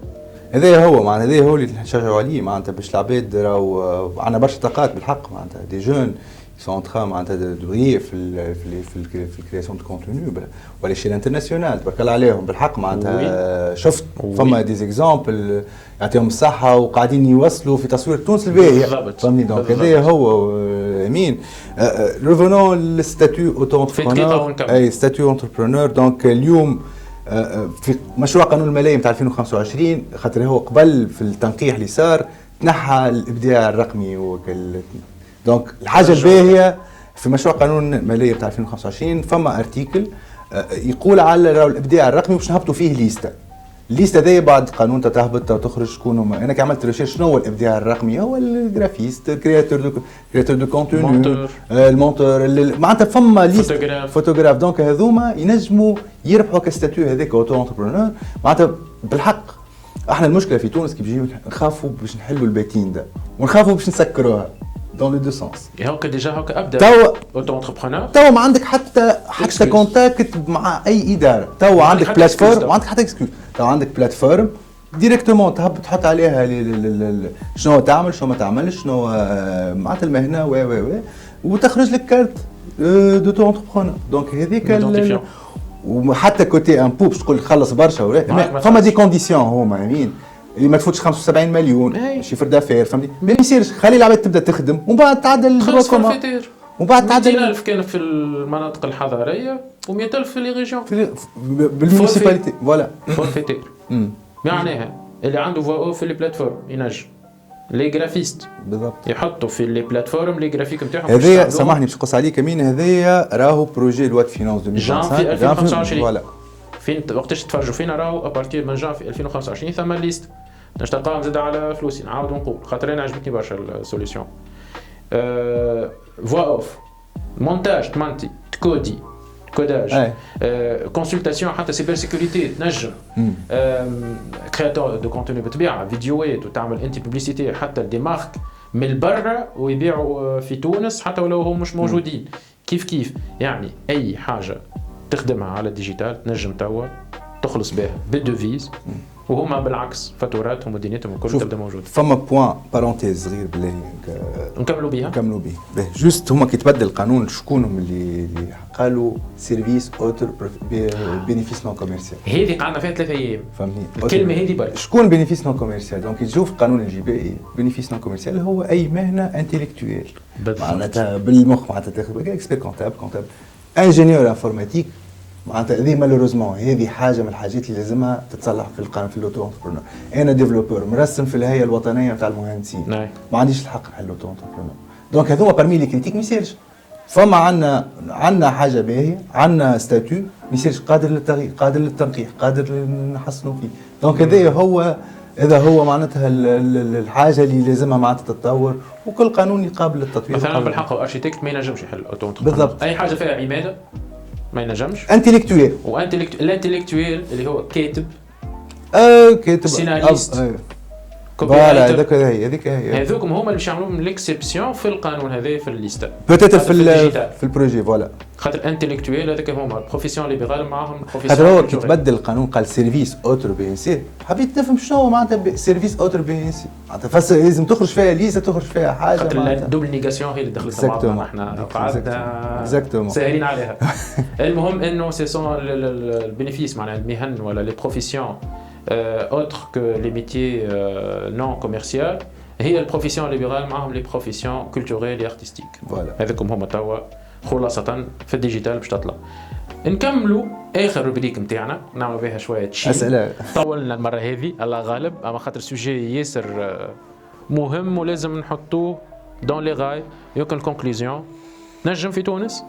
هذا هو معناتها هذا هو اللي نشجعوا عليه معناتها باش العباد راهو عندنا برشا طاقات بالحق معناتها دي جون sont en train de briller في الكرياسيون دو كونتوني ولا شي الانترناسيونال تبارك الله عليهم بالحق معناتها شفت فما دي زيكزامبل يعطيهم الصحه وقاعدين يوصلوا في تصوير تونس الباهيه فهمني دونك هذا هو امين ريفونون للستاتيو اوتو انتربرونور اي ستاتيو انتربرونور دونك اليوم في مشروع قانون الماليه نتاع 2025 خاطر هو قبل في التنقيح اللي صار تنحى الابداع الرقمي دونك الحاجه الباهيه في مشروع قانون الماليه نتاع 2025 فما ارتيكل يقول على الابداع الرقمي باش نهبطوا فيه ليسته الليسته ذي بعد قانون تهبط تخرج شكون انا كي عملت ريشيرش شنو هو الابداع الرقمي هو الجرافيست كرياتور دو كونتوني المونتور معناتها فما ليست فوتوغراف دونك هذوما ينجموا يربحوا كستاتيو هذاك اوتو انتربرونور معناتها بالحق احنا المشكله في تونس كي بيجي نخافوا باش نحلوا الباتين ده ونخافوا باش نسكروها دون لي دو سونس هاكا ديجا هاكا ابدا اوتو انتربرونور توا ما عندك حتى كونتاكت مع اي اداره توا عندك بلاتفورم وعندك حتى اكسكيوز توا عندك بلاتفورم ديريكتومون تهبط تحط عليها شنو تعمل شنو ما تعملش شنو معناتها المهنه و وتخرج لك كارت دوتو انتربرونور دونك هذيك وحتى كوتي امبو باش تقول خلص برشا ولا فما دي كونديسيون هما يمين اللي ما تفوتش 75 مليون شيفر دافير فهمتني ما يصيرش خلي العباد تبدا تخدم ومن بعد تعدل الرقم ومن بعد تعدل 200,000 كان في المناطق الحضريه و100,000 في لي ريجيون بالمونسيباليتي فوالا فورفيتير معناها اللي عنده فوا في لي بلاتفورم ينجم لي جرافيست بالضبط يحطوا في لي بلاتفورم لي جرافيك نتاعهم هذايا سامحني باش نقص عليك امين هذايا راهو بروجي لوا فينانس 2025 فوالا فين وقتاش تفرجوا فينا راهو ابارتير من جانفي 2025 ثم ليست باش تلقاهم زاد على فلوسي نعاودوا نقول خاطر انا عجبتني برشا السوليسيون فوا اوف مونتاج تمانتي تكودي كوداج كونسلتاسيون حتى سيبر سيكوريتي تنجم كرياتور دو كونتوني بالطبيعه فيديوهات وتعمل انت بوبليسيتي حتى دي مارك من البرا ويبيعوا في تونس حتى ولو هم مش موجودين كيف يعني اي حاجه تخدمها على الديجيتال تنجم توا تخلص بها بالدوفيز وهما بالعكس فاتوراتهم ودنيتهم الكل تبدا موجوده. فما بوان بارونتيز صغير بالله نكملوا به جوست هما كي تبدل القانون شكون هم اللي قالوا سيرفيس اوتر بينيفيس نون كوميرسيال هذه قعدنا فيها 3 ايام فهمني الكلمه هذه برك شكون بينيفيس نون كوميرسيال دونك تشوف القانون الجبائي بينيفيس نون كوميرسيال هو اي مهنه انتيليكتويل معناتها بالمخ معناتها تاخذ اكسبير كونتابل انجينيور انفورماتيك معناتها هذه مالوروزمون هذه حاجه من الحاجات اللي لازمها تتصلح في القانون في الاوتو انتربرونور انا ديفلوبور مرسم في الهيئه الوطنيه نتاع المهندسين ما عنديش الحق نحل الاوتو انتربرونور دونك هذوما برمي لي كريتيك ما يصيرش فما عندنا حاجه باهيه عندنا ستاتيو ما يصيرش قادر للتغيير قادر للتنقيح قادر نحسنوا فيه دونك هذا هو معناتها الحاجه اللي لازمها معناتها تتطور وكل قانون يقابل التطوير مثلا بالحق الاركيتكت ما ينجمش يحل الاوتو انتربرونور بالضبط اي حاجه فيها عماده ما ينجمش انتليكتويل الانتليكتويل اللي هو كاتب كاتب سيناريست فوالا هذيك هي هذوكم هما اللي باش يعملوا ليكسيبسيون في القانون هذا في الليسته بوتيتر في البروجي فوالا خاطر انتليكتويل هذاك هما بروفيسيون ليبرال معاهم خاطر هو كي تبدل القانون قال سيرفيس اوتر بي ان سي حبيت تفهم شنو هو معناتها سيرفيس اوتر بي ان سي معناتها لازم تخرج فيها ليسته تخرج فيها حاجه خاطر الدوبل نيغاسيون هي اللي دخلت معنا احنا قعدنا ساهرين عليها المهم انه سي سون البينيفيس معناها المهن ولا لي بروفيسيون autres que les métiers non commerciaux هي البروفيسيون ليبرال معهم لي بروفيسيون كولتوريل ارتستيك هذاكم هما توا خلاصة في الديجيتال باش تطلع نكملوا اخر روبريك نتاعنا نعملوا بها شويه اسئله طولنا المره هذه الله غالب اما خاطر سوجي ياسر مهم ولازم نحطوه دون لي غاي يمكن الكونكلوزيون نجم في تونس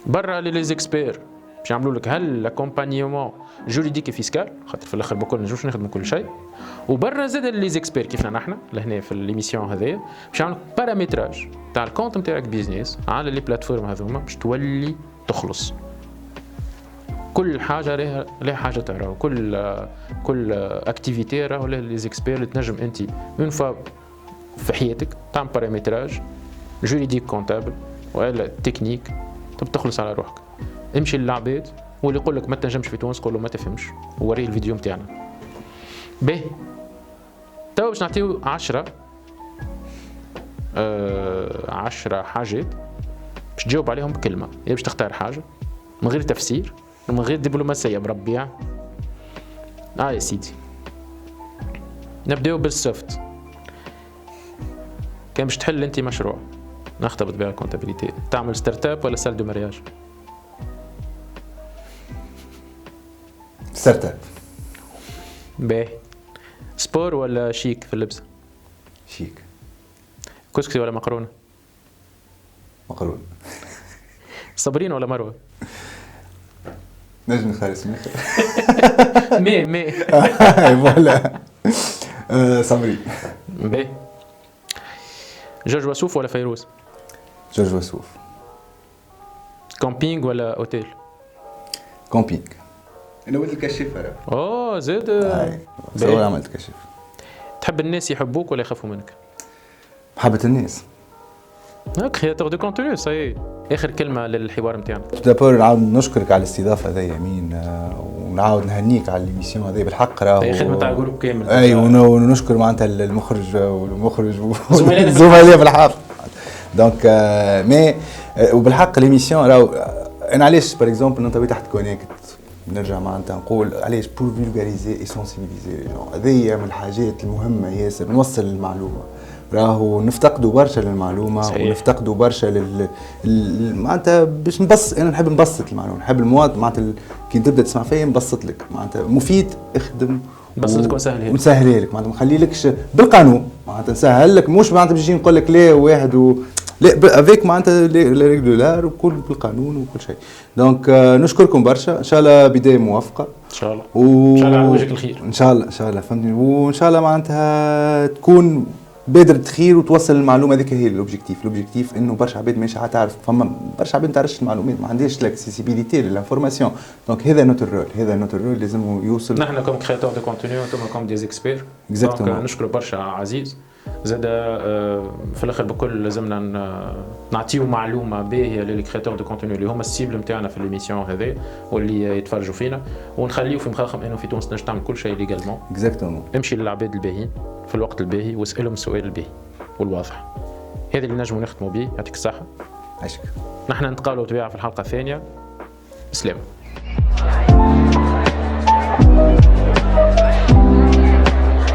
برا لي زيكسبير باش يعملوا لك هل لاكومبانيمون جوريديك فيسكال خاطر في الاخر بكل نجمش نخدموا كل شيء وبرا زاد لي زيكسبير كيفنا نحن لهنا في ليميسيون هذيا باش يعملوا بارامتراج تاع الكونت نتاعك بيزنس على لي بلاتفورم هذوما باش تولي تخلص كل حاجه لها حاجه تاعها كل اكتيفيتي راهو لي زيكسبير اللي تنجم انت اون فوا في حياتك تعمل بارامتراج جوريديك كونتابل ولا تكنيك تخلص على روحك امشي للعباد واللي يقول لك ما تنجمش في تونس قول له ما تفهمش ووريه الفيديو نتاعنا باهي تو باش نعطيو 10 حاجات باش تجاوب عليهم بكلمه، يا باش تختار حاجه من غير تفسير ومن غير دبلوماسيه بربي. يا سيدي نبداو بالسوفت. كان باش تحل انت مشروع نختبط بها الكونتابيليتي، تعمل ستارت اب ولا سال دو مارياج؟ ستارت اب. باهي. سبور ولا شيك في اللبس؟ شيك. كسكسي ولا مقرونه؟ مقرون. صابرين ولا مروه؟ نجم نختار اسمي. مي فوالا. صابرين. باهي. جورج وسوف ولا فيروز؟ جورج وسوف. كامبينغ ولا اوتيل؟ كامبينغ. انا ولد الكشاف راه. زاد. صور عملت كشاف. تحب الناس يحبوك ولا يخافوا منك؟ محبة الناس. كرياتور دو كونتوني صاي. اخر كلمه للحوار نتاعنا. دابور نعاود نشكرك على الاستضافه هذه يمين، ونعاود نهنيك على الإيميسيون هذه بالحق راه. هي خدمه تاع الجروب كامل. اي ونشكر معناتها المخرج والزملاء بالحق. دونك مي وبالحق الإيميسيون راهو انا علاش باغ اكزومبل انت تحت كونيكت نرجع معناتها نقول علاش بور فولغاريزي اي سونسيبيليزي لي جون. هذه من الحاجات المهمه ياسر، نوصل المعلومه. راهو نفتقدوا برشا للمعلومه صحيح. ونفتقدوا برشا معناتها باش انا نحب نبسط المعلومه، نحب المواطن معناتها كي تبدا تسمع فيا نبسط لك معناتها مفيد اخدم نبسط لك ونسهلها لك معناتها ما نخليلكش بالقانون معناتها نسهل لك، مش معناتها باش نقول لك لا واحد لا افيك معناتها ريغولار وكل بالقانون وكل شيء. دونك نشكركم برشا، ان شاء الله بدايه موفقه ان شاء الله. ان شاء الله على وجهك الخير. ان شاء الله فهمتني، وان شاء الله معناتها تكون بادرة خير وتوصل المعلومه هذيك. هي الاوبجيكتيف انه برشا عباد ماشي تعرف، فما برشا عباد ما تعرفش المعلومات، ما عندهاش لاكسيسيبيليتي للانفورماسيون. دونك هذا نوتر رول لازم يوصل. نحن كوم كرياتور دو كونتوني وانتم كوم دي اكسبير. دونك نشكر برشا عزيز زاد. في الاخر بكل لازمنا نعطيو معلومه باهيه للكرياتور دو كونتوني اللي هما السيبل نتاعنا في ليميسيون هذه واللي يتفرجوا فينا، ونخليو في مخاخهم انه في تونس نجم تعمل كل شيء ليغالمون. اكزاكتومون. امشي للعباد الباهيين في الوقت الباهي واسالهم السؤال الباهي والواضح. هذا اللي نجموا نختموا به. يعطيك الصحه. عشك. نحن نتقابلوا بطبيعه في الحلقه الثانيه. بسلامه.